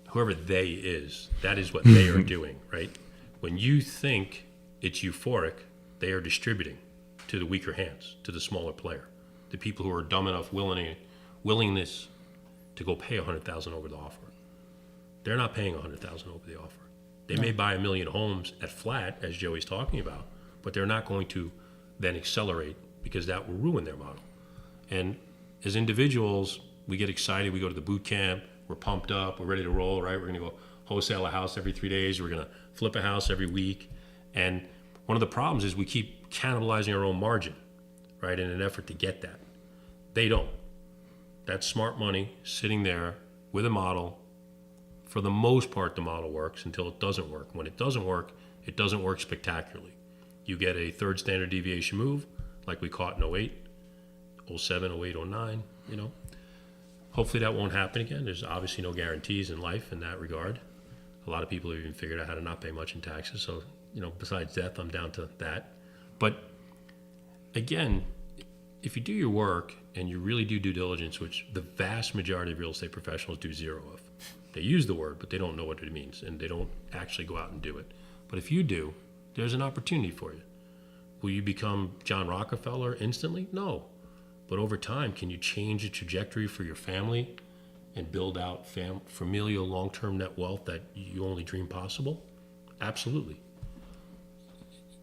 Speaker 2: whoever they is, that is what they are doing, right? When you think it's euphoric, they are distributing to the weaker hands, to the smaller player, the people who are dumb enough, willingness to go pay $100,000 over the offer. They're not paying $100,000 over the offer. They may buy 1 million homes at flat, as Joey's talking about, but they're not going to then accelerate because that will ruin their model. And as individuals, we get excited. We go to the boot camp. We're pumped up. We're ready to roll, right? We're going to go wholesale a house every 3 days. We're going to flip a house every week. And one of the problems is we keep cannibalizing our own margin, right, in an effort to get that. They don't. That's smart money sitting there with a model, for the most part, the model works until it doesn't work. When it doesn't work spectacularly. You get a third standard deviation move, like we caught in 08, 07, 08, 09, you know. Hopefully that won't happen again. There's obviously no guarantees in life in that regard. A lot of people have even figured out how to not pay much in taxes. So, you know, besides death, I'm down to that. But again, if you do your work and you really do due diligence, which the vast majority of real estate professionals do zero of. They use the word, but they don't know what it means, and they don't actually go out and do it. But if you do, there's an opportunity for you. Will you become John Rockefeller instantly? No. But over time, can you change the trajectory for your family and build out familial long-term net wealth that you only dream possible? Absolutely.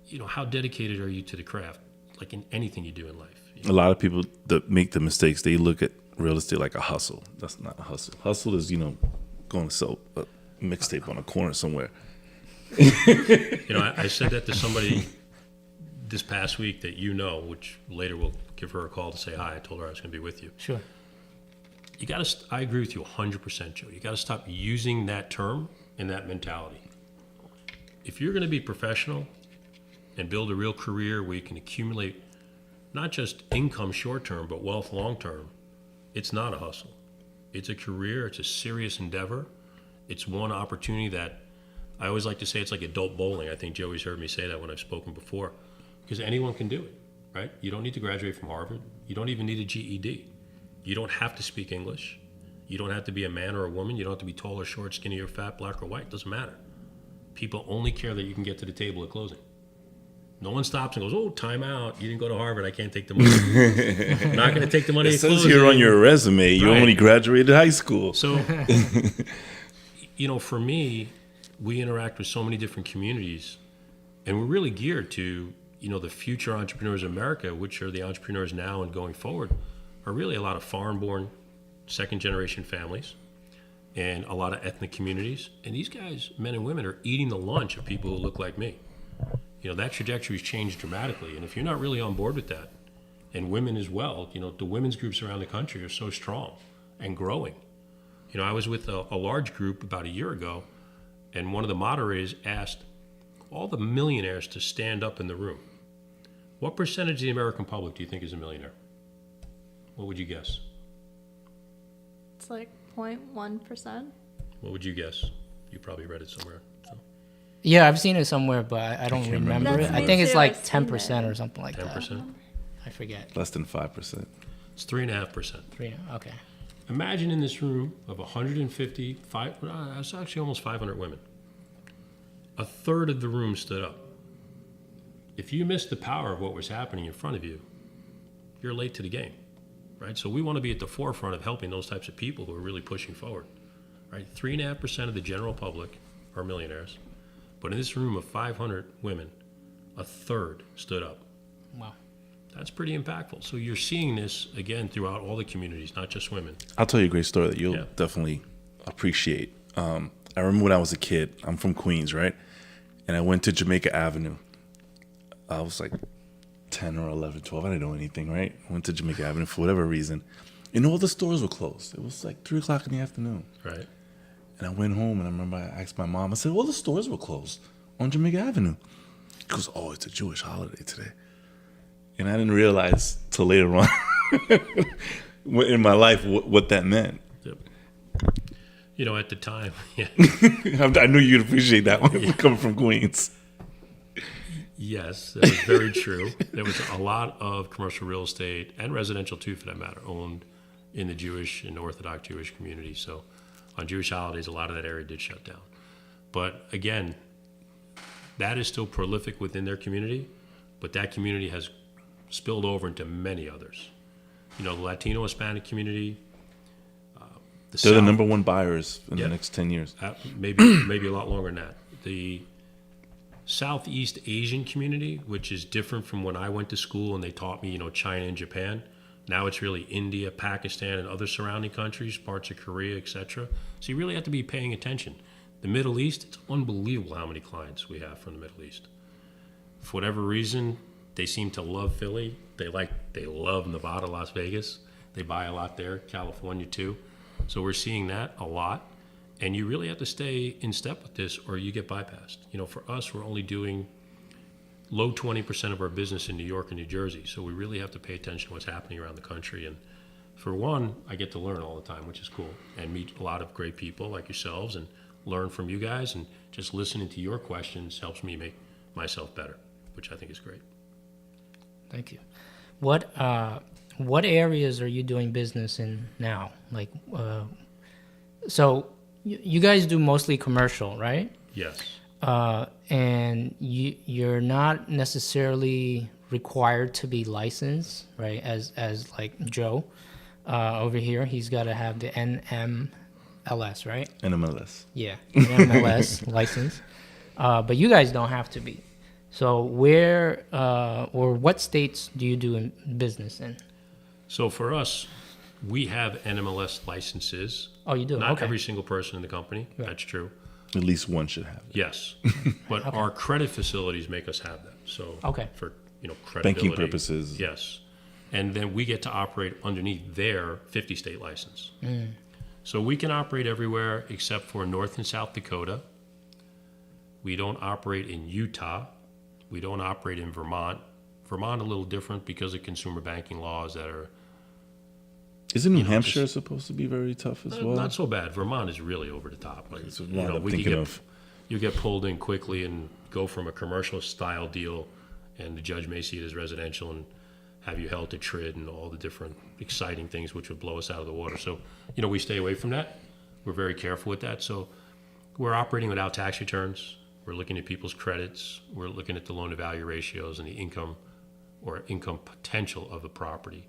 Speaker 2: You know, how dedicated are you to the craft? Like in anything you do in life. You know?
Speaker 5: A lot of people that make the mistakes, they look at real estate like a hustle. That's not a hustle. Hustle is, you know, going to sell a mixtape on a corner somewhere.
Speaker 2: You know, I said that to somebody this past week that you know, which later we'll give her a call to say hi. I told her I was going to be with you.
Speaker 1: Sure.
Speaker 2: You got to. I agree with you 100%, Joe. You got to stop using that term and that mentality. If you're going to be professional and build a real career where you can accumulate not just income short term, but wealth long term, it's not a hustle. It's a career. It's a serious endeavor. It's one opportunity that I always like to say it's like adult bowling. I think Joey's heard me say that when I've spoken before, because anyone can do it, right? You don't need to graduate from Harvard. You don't even need a GED. You don't have to speak English. You don't have to be a man or a woman. You don't have to be tall or short, skinny or fat, black or white. It doesn't matter. People only care that you can get to the table at closing. No one stops and goes, oh, time out. You didn't go to Harvard. I can't take the money. I'm not going to take the money
Speaker 5: It
Speaker 2: at
Speaker 5: says
Speaker 2: closing.
Speaker 5: here on your resume, you
Speaker 2: Right.
Speaker 5: only graduated high school.
Speaker 2: So, you know, for me, we interact with so many different communities, and we're really geared to, you know, the future entrepreneurs of America, which are the entrepreneurs now and going forward, are really a lot of foreign-born, second-generation families and a lot of ethnic communities. And these guys, men and women, are eating the lunch of people who look like me. You know, that trajectory has changed dramatically. And if you're not really on board with that, and women as well, you know, the women's groups around the country are so strong and growing. You know, I was with a large group about a year ago, and one of the moderators asked all the millionaires to stand up in the room. What percentage of the American public do you think is a millionaire? What would you guess?
Speaker 4: It's like 0.1%.
Speaker 2: What would you guess? You probably read it somewhere. So
Speaker 1: Yeah, I've seen it somewhere, but I don't
Speaker 5: can't
Speaker 1: remember
Speaker 5: remember.
Speaker 1: it.
Speaker 4: That's
Speaker 1: I
Speaker 4: me
Speaker 1: think it's
Speaker 4: too,
Speaker 1: like
Speaker 4: I've seen
Speaker 1: 10%
Speaker 4: it.
Speaker 1: or something like that.
Speaker 2: 10%?
Speaker 1: I forget.
Speaker 5: Less than 5%.
Speaker 2: It's 3.5%.
Speaker 1: Okay.
Speaker 2: Imagine in this room of 150, it's actually almost 500 women. A third of the room stood up. If you missed the power of what was happening in front of you, you're late to the game, right? So we want to be at the forefront of helping those types of people who are really pushing forward, right? 3.5% of the general public are millionaires, but in this room of 500 women, a third stood up.
Speaker 1: Wow.
Speaker 2: That's pretty impactful. So you're seeing this again throughout all the communities, not just women.
Speaker 5: I'll tell you a great story that you'll
Speaker 2: Yeah.
Speaker 5: definitely appreciate. I remember when I was a kid, I'm from Queens, right? And I went to Jamaica Avenue. I was like 10 or 11, 12. I didn't know anything, right? I went to Jamaica Avenue for whatever reason. And all the stores were closed. It was like 3 o'clock in the afternoon.
Speaker 2: Right.
Speaker 5: And I went home and I remember I asked my mom, I said, all the stores were closed on Jamaica Avenue. She goes, oh, it's a Jewish holiday today. And I didn't realize till later on in my life what that meant.
Speaker 2: Yep. You know, at the time, yeah.
Speaker 5: I knew you'd appreciate that one coming from Queens.
Speaker 2: Yes, that was very true. There was a lot of commercial real estate and residential too, for that matter, owned in the Jewish and Orthodox Jewish community. So on Jewish holidays, a lot of that area did shut down. But again, that is still prolific within their community, but that community has spilled over into many others. You know, the Latino Hispanic community.
Speaker 5: They're the number one buyers in
Speaker 2: Yeah.
Speaker 5: the next 10 years.
Speaker 2: Maybe a lot longer than that. The Southeast Asian community, which is different from when I went to school and they taught me, you know, China and Japan. Now it's really India, Pakistan, and other surrounding countries, parts of Korea, etc. So you really have to be paying attention. The Middle East, it's unbelievable how many clients we have from the Middle East. For whatever reason, they seem to love Philly. They love Nevada, Las Vegas. They buy a lot there, California too. So we're seeing that a lot. And you really have to stay in step with this or you get bypassed. For us, we're only doing low 20% of our business in New York and New Jersey. So we really have to pay attention to what's happening around the country. And for one, I get to learn all the time, which is cool, and meet a lot of great people like yourselves and learn from you guys. And just listening to your questions helps me make myself better, which I think is great.
Speaker 1: Thank you. What areas are you doing business in now? So you guys do mostly commercial, right?
Speaker 2: Yes.
Speaker 1: And you're not necessarily required to be licensed, right? As like Joe over here, he's got to have the NMLS, right?
Speaker 5: NMLS.
Speaker 1: Yeah, NMLS license. But you guys don't have to be. So where or what states do you do business in?
Speaker 2: So for us, we have NMLS licenses.
Speaker 1: Oh, you do?
Speaker 2: Not
Speaker 1: Okay.
Speaker 2: every single person in the company.
Speaker 1: Right.
Speaker 2: That's true.
Speaker 5: At least one should have it.
Speaker 2: Yes. But our credit facilities make us have that. So
Speaker 1: Okay.
Speaker 2: for credibility.
Speaker 5: Banking purposes.
Speaker 2: Yes. And then we get to operate underneath their 50-state license. So we can operate everywhere except for North and South Dakota. We don't operate in Utah. We don't operate in Vermont. Vermont a little different because of consumer banking laws that are
Speaker 5: Isn't New Hampshire supposed to be very tough as well?
Speaker 2: not so bad. Vermont is really over the top.
Speaker 5: That's what I'm thinking of.
Speaker 2: You get pulled in quickly and go from a commercial style deal, and the judge may see it as residential and have you held to TRID and all the different exciting things which would blow us out of the water. So, we stay away from that. We're very careful with that. So we're operating without tax returns. We're looking at people's credits. We're looking at the loan to value ratios and the income or income potential of the property,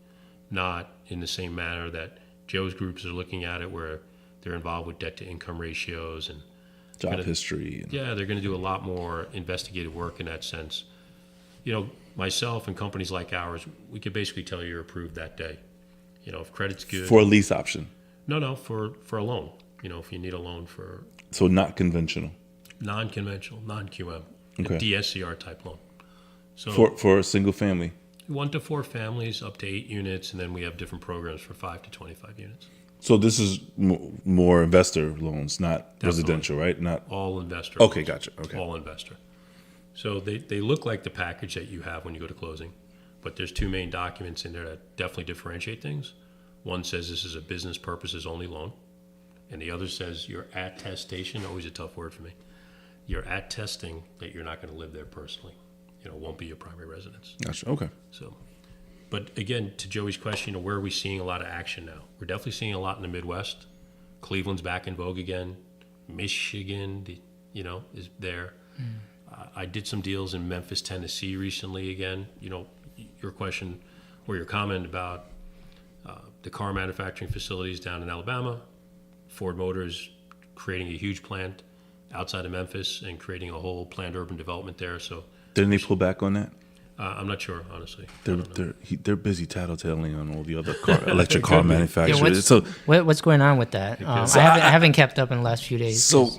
Speaker 2: not in the same manner that Joe's groups are looking at it, where they're involved with debt to income ratios and
Speaker 5: Job history.
Speaker 2: yeah, they're going to do a lot more investigative work in that sense. Myself and companies like ours, we could basically tell you're approved that day. If credit's good.
Speaker 5: For a lease option.
Speaker 2: No, for a loan. If you need a loan for
Speaker 5: So not conventional.
Speaker 2: non-conventional, non-QM,
Speaker 5: Okay.
Speaker 2: a DSCR type loan. So
Speaker 5: For a single family.
Speaker 2: 1 to 4 families, up to 8 units, and then we have different programs for 5 to 25 units.
Speaker 5: So this is more investor loans, not
Speaker 2: Definitely.
Speaker 5: residential, right? Not.
Speaker 2: All investor.
Speaker 5: Okay,
Speaker 2: loans.
Speaker 5: gotcha. Okay.
Speaker 2: All investor. So they look like the package that you have when you go to closing, but there's 2 main documents in there that definitely differentiate things. One says this is a business purposes only loan, and the other says your attestation, always a tough word for me, you're attesting that you're not going to live there personally. Won't be your primary residence.
Speaker 5: Gotcha. Okay.
Speaker 2: So, but again, to Joey's question, where are we seeing a lot of action now? We're definitely seeing a lot in the Midwest. Cleveland's back in vogue again. Michigan, is there. I did some deals in Memphis, Tennessee recently again. Your question or your comment about the car manufacturing facilities down in Alabama, Ford Motors creating a huge plant outside of Memphis and creating a whole planned urban development there. So
Speaker 5: Didn't they pull back on that?
Speaker 2: I'm not sure, honestly.
Speaker 5: They're busy tattletaling on all the other electric car manufacturers.
Speaker 1: What's going on with that? I haven't kept up in the last few days.
Speaker 5: So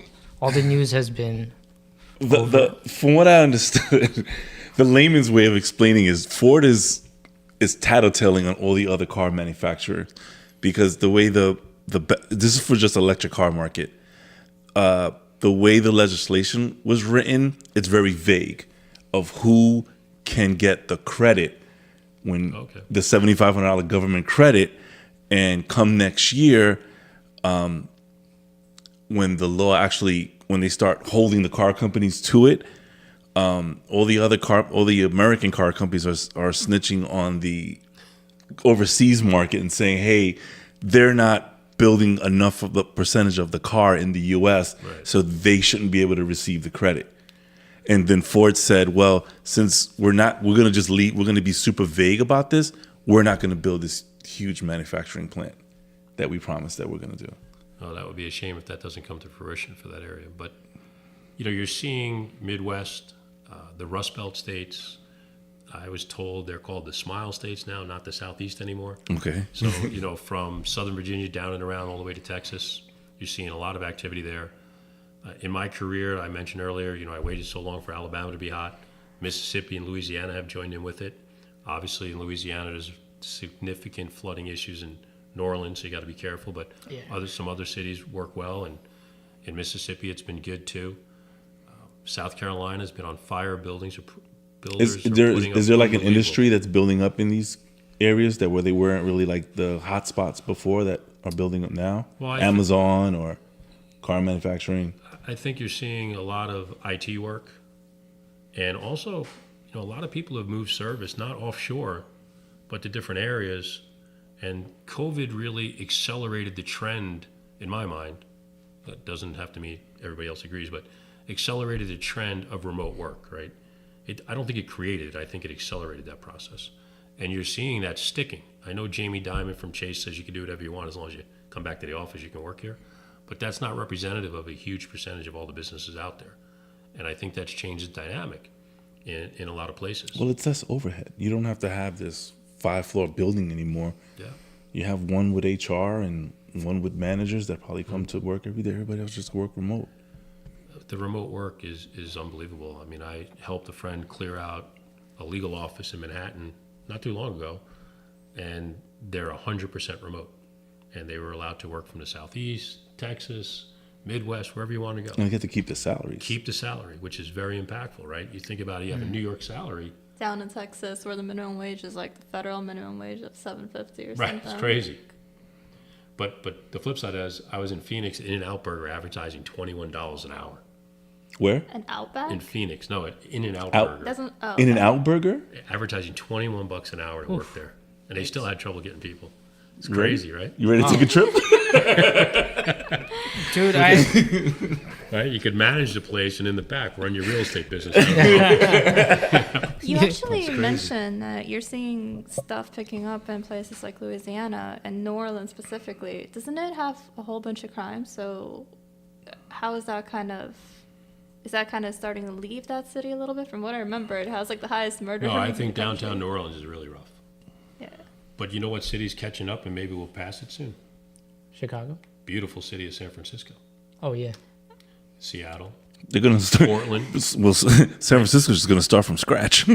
Speaker 1: all the news has been.
Speaker 5: From what I understood, the layman's way of explaining is Ford is tattletaling on all the other car manufacturers because the way this is for just electric car market. The way the legislation was written, it's very vague of who can get the credit when the $7,500 government credit, and come next year, when the law when they start holding the car companies to it, all the American car companies are snitching on the overseas market and saying, hey, they're not building enough of the percentage of the car in the U.S.,
Speaker 2: right,
Speaker 5: so they shouldn't be able to receive the credit. And then Ford said, well, since we're going to be super vague about this, we're not going to build this huge manufacturing plant that we promised that we're going to do.
Speaker 2: Oh, that would be a shame if that doesn't come to fruition for that area. But, you're seeing Midwest, the Rust Belt states. I was told they're called the Smile States now, not the Southeast anymore.
Speaker 5: Okay.
Speaker 2: So, from Southern Virginia down and around all the way to Texas, you're seeing a lot of activity there. In my career, I mentioned earlier, I waited so long for Alabama to be hot. Mississippi and Louisiana have joined in with it. Obviously, in Louisiana, there's significant flooding issues in New Orleans, so you got to be careful. But some other cities work well, and In Mississippi, it's been good too. South Carolina's been on fire. Builders
Speaker 5: Is
Speaker 2: are
Speaker 5: there
Speaker 2: putting up
Speaker 5: is there like an
Speaker 2: unbelievable-
Speaker 5: industry that's building up in these areas that where they weren't really like the hot spots before that are building up now?
Speaker 2: Well, I think-
Speaker 5: Amazon or car manufacturing.
Speaker 2: I think you're seeing a lot of IT work, and also, a lot of people have moved service not offshore, but to different areas. And COVID really accelerated the trend, in my mind. That doesn't have to mean everybody else agrees, but accelerated the trend of remote work, right? I don't think it created it. I think it accelerated that process. And you're seeing that sticking. I know Jamie Dimon from Chase says you can do whatever you want as long as you come back to the office, you can work here. But that's not representative of a huge percentage of all the businesses out there. And I think that's changed the dynamic in a lot of places.
Speaker 5: Well, it's less overhead. You don't have to have this 5-floor building anymore.
Speaker 2: Yeah.
Speaker 5: You have one with HR and one with managers that probably come to work every day. Everybody else just work remote.
Speaker 2: The remote work is unbelievable. I mean, I helped a friend clear out a legal office in Manhattan not too long ago, and they're 100% remote. And they were allowed to work from the Southeast, Texas, Midwest, wherever you want to go.
Speaker 5: And you get to keep the salaries.
Speaker 2: Keep the salary, which is very impactful, right? You think about it, you have a New York salary.
Speaker 4: Down in Texas, where the minimum wage is like the federal minimum wage of $7.50 or
Speaker 2: Right,
Speaker 4: something.
Speaker 2: it's crazy. But the flip side is, I was in Phoenix, In-N-Out Burger advertising $21 an hour.
Speaker 5: Where?
Speaker 4: An Outback?
Speaker 2: In Phoenix, no, In-N-Out
Speaker 5: Out-
Speaker 2: Burger.
Speaker 4: Doesn't oh,
Speaker 5: In and
Speaker 4: okay.
Speaker 5: Out Burger?
Speaker 2: Advertising $21 an hour to work there. And they still had trouble getting people. It's crazy, right?
Speaker 5: You ready to take a trip?
Speaker 1: Dude,
Speaker 2: Right? You could manage the place and in the back run your real estate business.
Speaker 4: You actually
Speaker 2: crazy.
Speaker 4: mentioned that you're seeing stuff picking up in places like Louisiana and New Orleans specifically. Doesn't it have a whole bunch of crime? So how is that kind of starting to leave that city a little bit? From what I remember, it has like the highest murder
Speaker 2: No, I
Speaker 4: rates in
Speaker 2: think
Speaker 4: the country.
Speaker 2: downtown New Orleans is really rough.
Speaker 4: Yeah.
Speaker 2: But you know what city's catching up and maybe we'll pass it soon?
Speaker 1: Chicago.
Speaker 2: Beautiful city of San Francisco.
Speaker 1: Oh yeah.
Speaker 2: Seattle.
Speaker 5: They're going to start.
Speaker 2: Portland.
Speaker 5: Well, San Francisco's just going to start from scratch.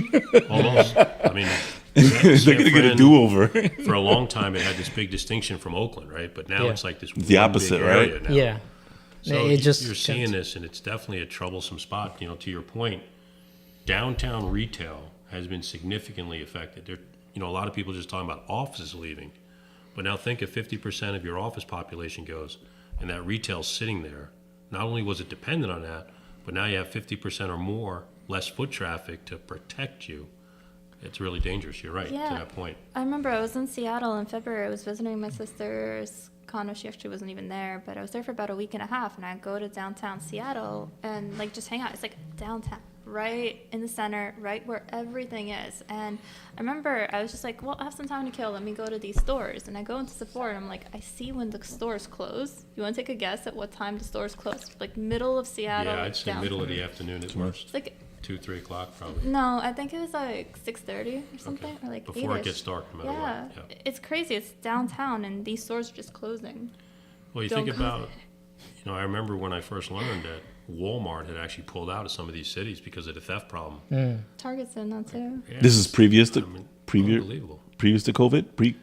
Speaker 2: Almost. I mean,
Speaker 5: They're going to get a do-over.
Speaker 2: for a long time it had this big distinction from Oakland, right? But now
Speaker 1: Yeah.
Speaker 2: it's like this
Speaker 5: The
Speaker 2: one
Speaker 5: opposite,
Speaker 2: big area
Speaker 5: right?
Speaker 2: now.
Speaker 1: Yeah.
Speaker 2: So
Speaker 1: It just
Speaker 2: you're seeing this, and it's definitely a troublesome spot. To your point, downtown retail has been significantly affected. There, a lot of people just talking about offices leaving, but now think if 50% of your office population goes, and that retail's sitting there. Not only was it dependent on that, but now you have 50% or more less foot traffic to protect you. It's really dangerous. You're right
Speaker 4: Yeah.
Speaker 2: to that point.
Speaker 4: I remember I was in Seattle in February. I was visiting my sister's condo. She actually wasn't even there, but I was there for about a week and a half, and I'd go to downtown Seattle and just hang out. It's like downtown, right in the center, right where everything is. And I remember I was just like, well, I have some time to kill. Let me go to these stores. And I go into Sephora, and I'm like, I see when the stores close. You want to take a guess at what time the stores close? Like middle of Seattle.
Speaker 2: Yeah, I'd say
Speaker 4: downtown.
Speaker 2: middle of the afternoon at worst.
Speaker 4: It's like
Speaker 2: 2-3 o'clock probably.
Speaker 4: no, I think it was like 6:30 or something,
Speaker 2: Okay.
Speaker 4: or like
Speaker 2: Before it
Speaker 4: 8-ish.
Speaker 2: gets dark, no matter
Speaker 4: Yeah,
Speaker 2: what. Yeah.
Speaker 4: it's crazy. It's downtown, and these stores are just closing.
Speaker 2: Well, you
Speaker 4: Don't
Speaker 2: think
Speaker 4: go
Speaker 2: about, I remember when I first learned that Walmart had actually pulled out of some of these cities because of the theft problem.
Speaker 4: Target's in that too.
Speaker 2: Yeah.
Speaker 5: This is previous to
Speaker 2: I mean,
Speaker 5: previous
Speaker 2: unbelievable.
Speaker 5: previous to COVID.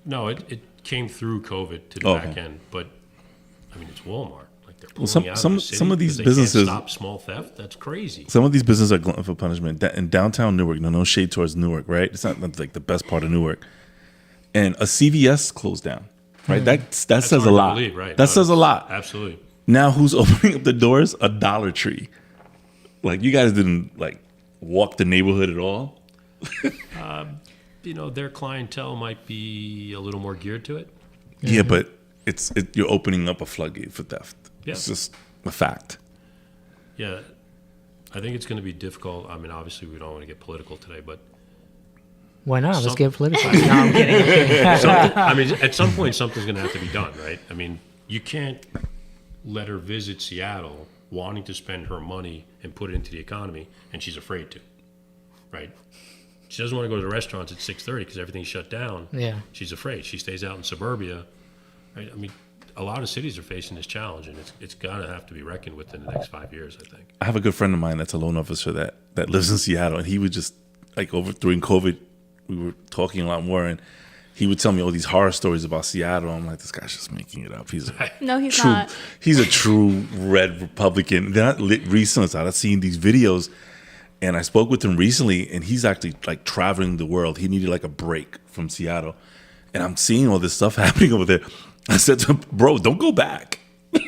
Speaker 2: No, it came through COVID to the
Speaker 5: Oh,
Speaker 2: back
Speaker 5: okay.
Speaker 2: end, but I mean, it's Walmart. Like they're pulling
Speaker 5: some-
Speaker 2: out
Speaker 5: some-
Speaker 2: of the city
Speaker 5: some of these
Speaker 2: because they can't
Speaker 5: businesses-
Speaker 2: stop small theft. That's crazy.
Speaker 5: Some of these businesses are glutton for punishment. In downtown Newark, no shade towards Newark, right? It's not like the best part of Newark. And a CVS closed down, right? That says
Speaker 2: hard
Speaker 5: a
Speaker 2: to
Speaker 5: lot.
Speaker 2: believe, right?
Speaker 5: That
Speaker 2: No,
Speaker 5: says a lot.
Speaker 2: Absolutely.
Speaker 5: Now who's opening up the doors? A Dollar Tree. Like you guys didn't walk the neighborhood at all.
Speaker 2: Their clientele might be a little more geared to it.
Speaker 5: Yeah, but you're opening up a floodgate for theft.
Speaker 2: Yeah.
Speaker 5: It's just a fact.
Speaker 2: Yeah, I think it's going to be difficult. I mean, obviously, we don't want to get political today, but
Speaker 1: Why not? Let's
Speaker 2: Some-
Speaker 1: get political. No, I'm kidding.
Speaker 2: I mean, at some point, something's going to have to be done, right? I mean, you can't let her visit Seattle wanting to spend her money and put it into the economy, and she's afraid to, right? She doesn't want to go to the restaurants at 6:30 because everything's shut down.
Speaker 1: Yeah.
Speaker 2: She's afraid. She stays out in suburbia, right? I mean, a lot of cities are facing this challenge, and it's going to have to be reckoned with in the next 5 years, I think.
Speaker 5: I have a good friend of mine that's a loan officer that lives in Seattle, and he would just during COVID, we were talking a lot more, and he would tell me all these horror stories about Seattle. I'm like, this guy's just making it up.
Speaker 4: No, he's
Speaker 5: true,
Speaker 4: not.
Speaker 5: He's a true red Republican. Then recently, I started seeing these videos, and I spoke with him recently, and he's actually like traveling the world. He needed like a break from Seattle, and I'm seeing all this stuff happening over there. I said to him, bro, don't go back.
Speaker 4: No.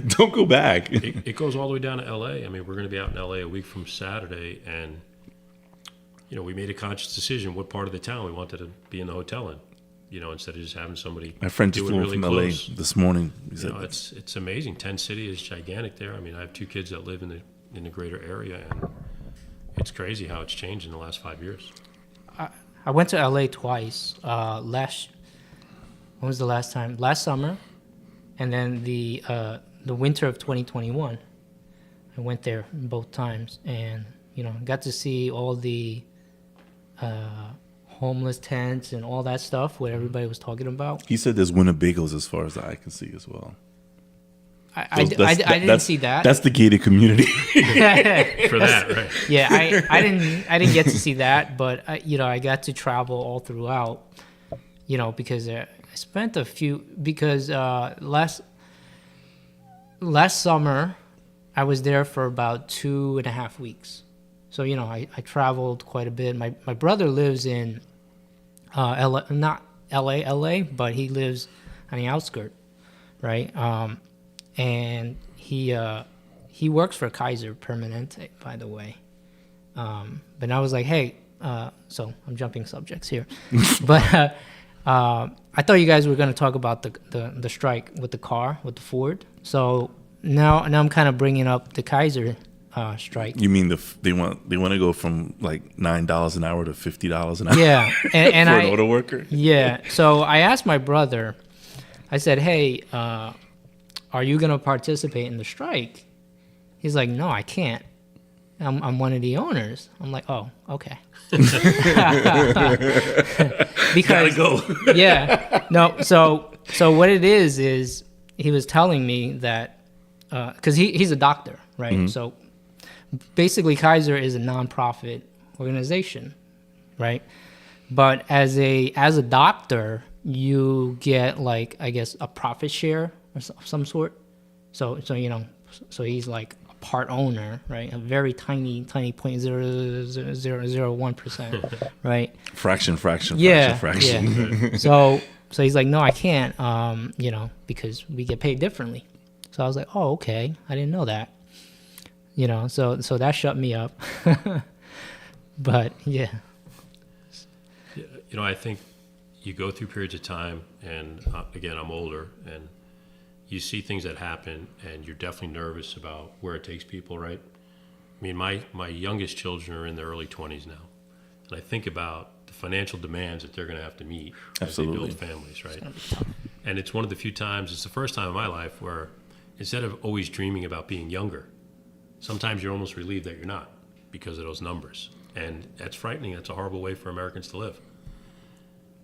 Speaker 5: Don't go back.
Speaker 2: It goes all the way down to L.A. I mean, we're going to be out in L.A. a week from Saturday, and we made a conscious decision what part of the town we wanted to be in the hotel in. Instead of just having somebody.
Speaker 5: My friend just
Speaker 2: do it
Speaker 5: flew
Speaker 2: really
Speaker 5: from
Speaker 2: close.
Speaker 5: LA this morning. He said,
Speaker 2: It's amazing. Tent City is gigantic there. I mean, I have 2 kids that live in the greater area, and it's crazy how it's changed in the last 5 years.
Speaker 1: I went to LA twice. When was the last time? Last summer, and then the winter of 2021. I went there both times, and got to see all the homeless tents and all that stuff, what everybody was talking about.
Speaker 5: he said there's Winnebagos as far as the eye can see as well.
Speaker 1: I didn't see that.
Speaker 5: That's the gated community.
Speaker 2: For that, right?
Speaker 1: Yeah, I didn't get to see that, but I got to travel all throughout, because I spent last summer I was there for about 2.5 weeks. So, I traveled quite a bit. My brother lives in LA, not LA, but he lives on the outskirts, right? And he works for Kaiser Permanente, by the way. But I was like, hey, so I'm jumping subjects here. But I thought you guys were going to talk about the strike with the Ford. So now I'm kind of bringing up the Kaiser strike.
Speaker 5: You mean they want to go from like $9 an hour to $50 an hour?
Speaker 1: Yeah, and
Speaker 5: for an auto worker.
Speaker 1: Yeah, so I asked my brother. I said, "Hey, are you gonna participate in the strike?" He's like, "No, I can't. I'm one of the owners." I'm like, "Oh, okay." Because
Speaker 5: Gotta go.
Speaker 1: yeah, no. So what it is he was telling me that because he's a doctor, right?
Speaker 5: Mm-hmm.
Speaker 1: So basically, Kaiser is a nonprofit organization, right? But as a doctor, you get like, I guess, a profit share or some sort. So he's like a part owner, right? A very tiny 0.0001%, right?
Speaker 5: Fraction.
Speaker 1: Yeah. So he's like, no, I can't, because we get paid differently. So I was like, oh, okay, I didn't know that. So that shut me up. But yeah.
Speaker 2: I think you go through periods of time, and again, I'm older, and you see things that happen, and you're definitely nervous about where it takes people, right? I mean, my youngest children are in their early 20s now, and I think about the financial demands that they're going to have to meet as they build families, right? And it's one of the few times, it's the first time in my life where instead of always dreaming about being younger, sometimes you're almost relieved that you're not because of those numbers. And that's frightening. That's a horrible way for Americans to live.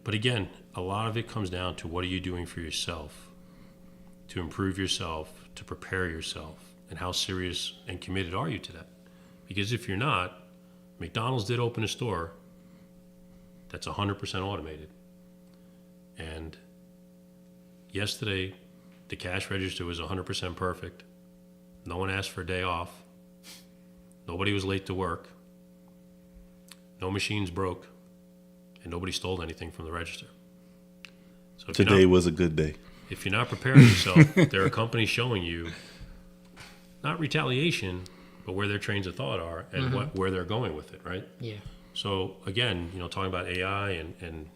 Speaker 2: But again, a lot of it comes down to what are you doing for yourself to improve yourself, to prepare yourself, and how serious and committed are you to that? Because if you're not, McDonald's did open a store that's 100% automated. And yesterday, the cash register was 100% perfect. No one asked for a day off. Nobody was late to work. No machines broke. And nobody stole anything from the register. So
Speaker 5: Today was a good day.
Speaker 2: If you're not preparing yourself, there are companies showing you not retaliation, but where their trains of thought are and where they're going with it, right?
Speaker 1: Yeah.
Speaker 2: So again, talking about AI and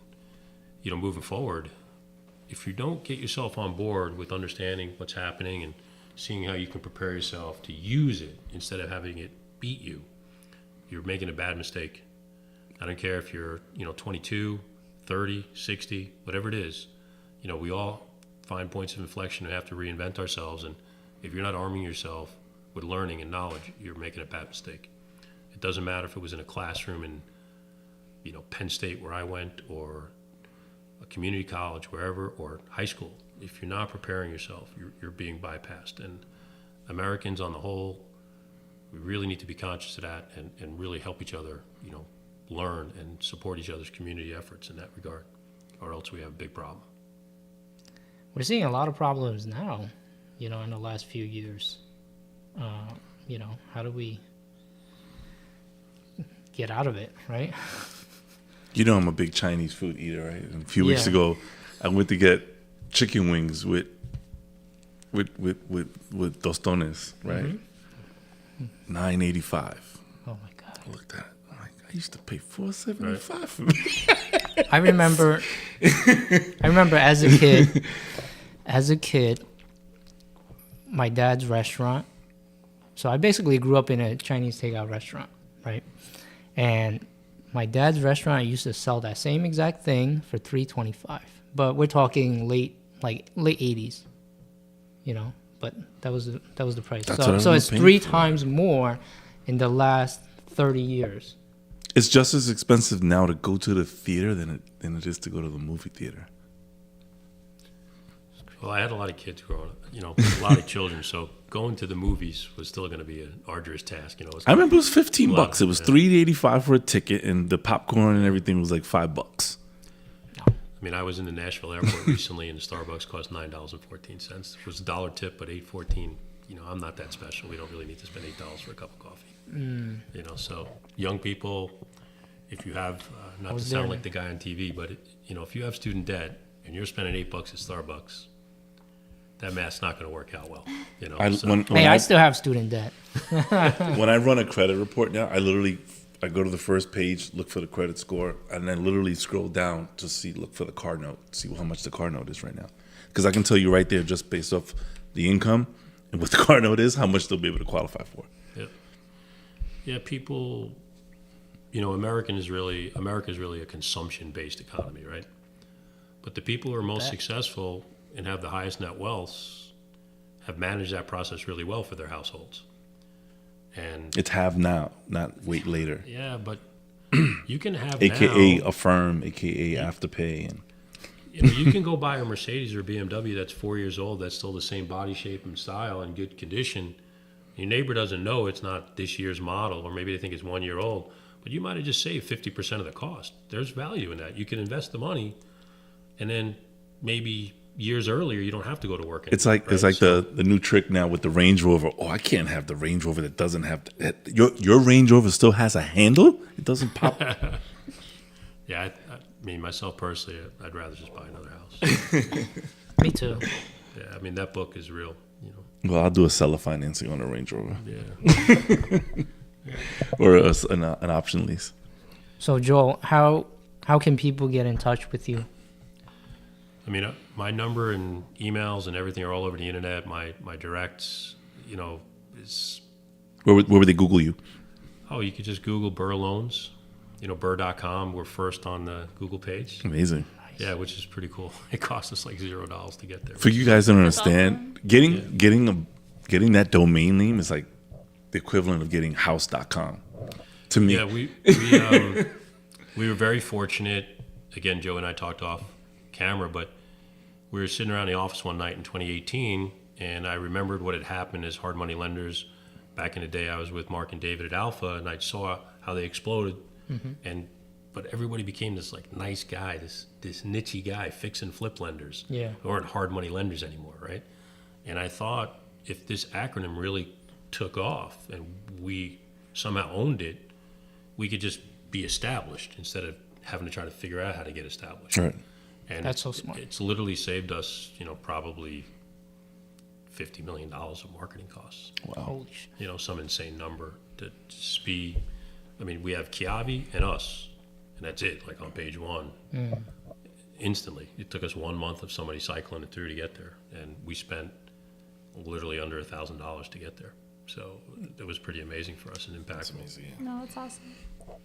Speaker 2: moving forward, if you don't get yourself on board with understanding what's happening and seeing how you can prepare yourself to use it instead of having it beat you, you're making a bad mistake. I don't care if you're, 22, 30, 60, whatever it is. We all find points of inflection and have to reinvent ourselves. And if you're not arming yourself with learning and knowledge, you're making a bad mistake. It doesn't matter if it was in a classroom in, Penn State where I went, or a community college, wherever, or high school. If you're not preparing yourself, you're being bypassed. And Americans on the whole, we really need to be conscious of that and really help each other, learn and support each other's community efforts in that regard. or else we have a big problem.
Speaker 1: We're seeing a lot of problems now, in the last few years. How do we get out of it, right?
Speaker 5: I'm a big Chinese food eater, right? And a few weeks
Speaker 1: Yeah.
Speaker 5: ago, I went to get chicken wings with tostones, right? $9.85.
Speaker 1: Oh my God.
Speaker 5: I looked at it. I'm like, I used to pay $4.75 for me.
Speaker 1: I remember as a kid, my dad's restaurant. So I basically grew up in a Chinese takeout restaurant, right? And my dad's restaurant used to sell that same exact thing for $3.25. But we're talking late 80s, But that was the price.
Speaker 5: That's what I
Speaker 1: So
Speaker 5: was
Speaker 1: it's
Speaker 5: paying
Speaker 1: 3
Speaker 5: for.
Speaker 1: times more in the last 30 years.
Speaker 5: It's just as expensive now to go to the theater than it is to go to the movie theater.
Speaker 2: Well, I had a lot of kids growing up, a lot of children. So going to the movies was still going to be an arduous task. It's
Speaker 5: I remember it was $15. It was
Speaker 2: Yeah.
Speaker 5: $3.85 for a ticket, and the popcorn and everything was like $5.
Speaker 2: I mean, I was in the Nashville airport recently, and the Starbucks cost $9.14. It was a $1 tip, but $8.14. I'm not that special. We don't really need to spend $8 for a cup of coffee. So young people, if you have, not to sound like the guy on TV, but if you have student debt and you're spending $8 at Starbucks, that math's not going to work out well.
Speaker 1: I still have student debt.
Speaker 5: When I run a credit report now, I go to the first page, look for the credit score, and then literally scroll down to look for the car note, see how much the car note is right now. Because I can tell you right there, just based off the income and what the car note is, how much they'll be able to qualify for.
Speaker 2: Yeah, people, America's really a consumption-based economy, right? But the people who are most successful and have the highest net wealths have managed that process really well for their households. And
Speaker 5: It's have now, not wait later.
Speaker 2: yeah, but you can have
Speaker 5: AKA
Speaker 2: now,
Speaker 5: Affirm, AKA Afterpay. And
Speaker 2: you can go buy a Mercedes or BMW that's 4 years old, that's still the same body shape and style and good condition. Your neighbor doesn't know it's not this year's model, or maybe they think it's 1 year old, but you might have just saved 50% of the cost. There's value in that. You can invest the money, and then maybe years earlier you don't have to go to work anymore,
Speaker 5: it's like
Speaker 2: right?
Speaker 5: the new trick now with the Range Rover. Oh, I can't have the Range Rover that doesn't have your Range Rover still has a handle. It doesn't pop.
Speaker 2: Yeah, I mean, myself personally, I'd rather just buy another house.
Speaker 1: Me too.
Speaker 2: Yeah, I mean, that book is real,
Speaker 5: Well, I'll do a seller financing on a Range Rover
Speaker 2: Yeah.
Speaker 5: or an option lease.
Speaker 1: So Joel, how can people get in touch with you?
Speaker 2: I mean, my number and emails and everything are all over the internet. My directs, is...
Speaker 5: Where would they Google you?
Speaker 2: Oh, you could just Google Burr Loans. Burr.com. We're first on the Google page.
Speaker 5: Amazing.
Speaker 2: Yeah, which is pretty cool. It costs us like $0 to get there.
Speaker 5: For you guys don't
Speaker 4: That's
Speaker 5: understand, getting that domain name is like the equivalent of getting house.com to me.
Speaker 2: Yeah, we were very fortunate. Again, Joe and I talked off camera, but we were sitting around the office one night in 2018, and I remembered what had happened as hard money lenders. Back in the day, I was with Mark and David at Alpha, and I saw how they exploded. But everybody became this like nice guy, this niche guy, fix and flip lenders.
Speaker 1: Yeah.
Speaker 2: Who aren't hard money lenders anymore, right? And I thought if this acronym really took off and we somehow owned it, we could just be established instead of having to try to figure out how to get established.
Speaker 5: Right.
Speaker 2: And
Speaker 1: That's so smart.
Speaker 2: It's literally saved us, probably $50 million of marketing costs.
Speaker 5: Wow.
Speaker 1: Holy shit.
Speaker 2: Some insane number to just be. I mean, we have Kiavi and us, and that's it. Like on page one, instantly. It took us 1 month of somebody cycling it through to get there, and we spent literally under $1,000 to get there. So it was pretty amazing for us and impactful.
Speaker 4: No, it's awesome.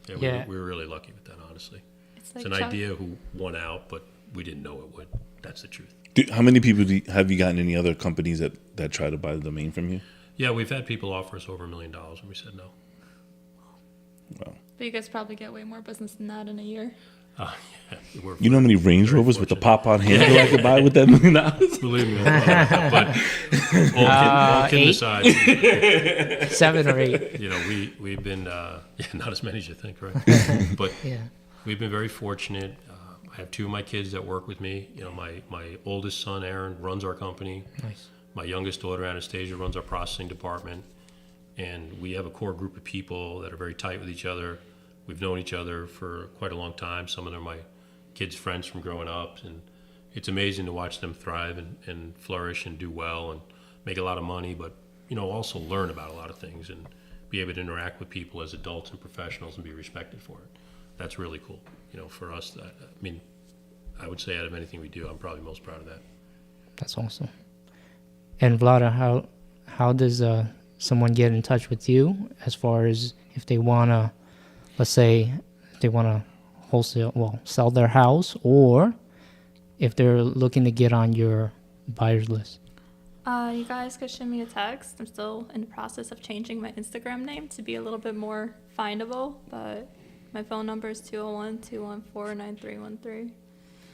Speaker 2: Yeah,
Speaker 1: Yeah.
Speaker 2: we were really lucky with that, honestly.
Speaker 4: It's
Speaker 2: It's
Speaker 4: like
Speaker 2: an idea who won out, but we didn't know it would. That's the truth.
Speaker 5: How many people have you gotten any other companies that try to buy the domain from you?
Speaker 2: Yeah, we've had people offer us over $1 million, and we said no.
Speaker 5: Wow.
Speaker 4: But you guys probably get way more business than that in a year.
Speaker 2: Yeah, we're
Speaker 5: You know how many Range
Speaker 2: very
Speaker 5: Rovers with the
Speaker 2: fortunate.
Speaker 5: pop-on handle I could buy with that $1 million?
Speaker 2: Believe me, but all kidding aside,
Speaker 1: 7 or 8.
Speaker 2: we've been not as many as you think, right? But
Speaker 1: Yeah.
Speaker 2: we've been very fortunate. I have 2 of my kids that work with me. You know, my oldest son, Aaron, runs our company.
Speaker 1: Nice.
Speaker 2: My youngest daughter, Anastasia, runs our processing department. And we have a core group of people that are very tight with each other. We've known each other for quite a long time. Some of them are my kids' friends from growing up. And it's amazing to watch them thrive and flourish and do well and make a lot of money, but, you know, also learn about a lot of things and be able to interact with people as adults and professionals and be respected for it. That's really cool. You know, for us, I mean, I would say out of anything we do, I'm probably most proud of that.
Speaker 1: That's awesome. And Vlada, how does someone get in touch with you as far as if they want to, let's say, if they want to sell their house, or if they're looking to get on your buyer's list?
Speaker 4: You guys could shoot me a text. I'm still in the process of changing my Instagram name to be a little bit more findable, but my phone number is 201-214-9313.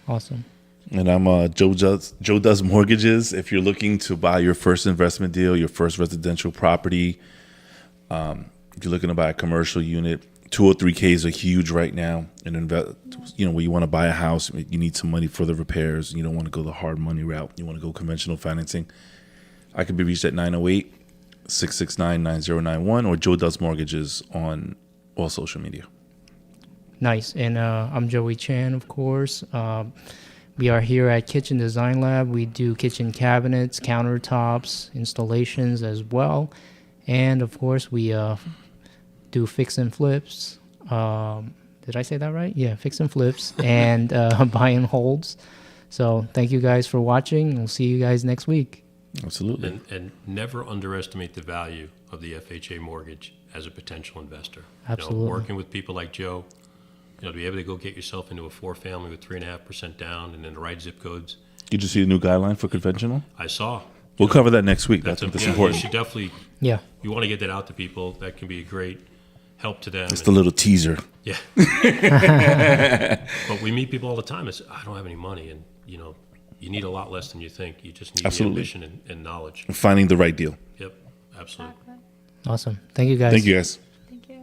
Speaker 1: Awesome.
Speaker 5: And I'm Joe Does Mortgages. If you're looking to buy your first investment deal, your first residential property, if you're looking to buy a commercial unit, 203Ks are huge right now. And where you want to buy a house, you need some money for the repairs. You don't want to go the hard money route. You want to go conventional financing. I can be reached at 908-669-9091 or Joe Does Mortgages on all social media.
Speaker 1: Nice. And I'm Joey Chan, of course. We are here at Kitchen Design Lab. We do kitchen cabinets, countertops, installations as well. And, of course, we do fix and flips. Did I say that right? Yeah, fix and flips and buy and holds. So thank you guys for watching. We'll see you guys next week.
Speaker 5: Absolutely.
Speaker 2: And never underestimate the value of the FHA mortgage as a potential investor.
Speaker 1: Absolutely.
Speaker 2: You know, working with people like Joe, you know, to be able to go get yourself into a 4-family with 3.5% down and in the right zip codes.
Speaker 5: Did you see the new guideline for conventional?
Speaker 2: I saw.
Speaker 5: We'll cover that next week. That's
Speaker 2: important.
Speaker 5: important.
Speaker 2: You should definitely.
Speaker 1: Yeah.
Speaker 2: You want to get that out to people. That can be a great help to them.
Speaker 5: It's the little teaser.
Speaker 2: Yeah. But we meet people all the time. It's, I don't have any money, and you know, you need a lot less than you think. You just need the ambition and knowledge.
Speaker 5: Finding the right deal.
Speaker 2: Yep. Absolutely.
Speaker 4: Exactly.
Speaker 1: Awesome. Thank you, guys.
Speaker 5: Thank you, guys.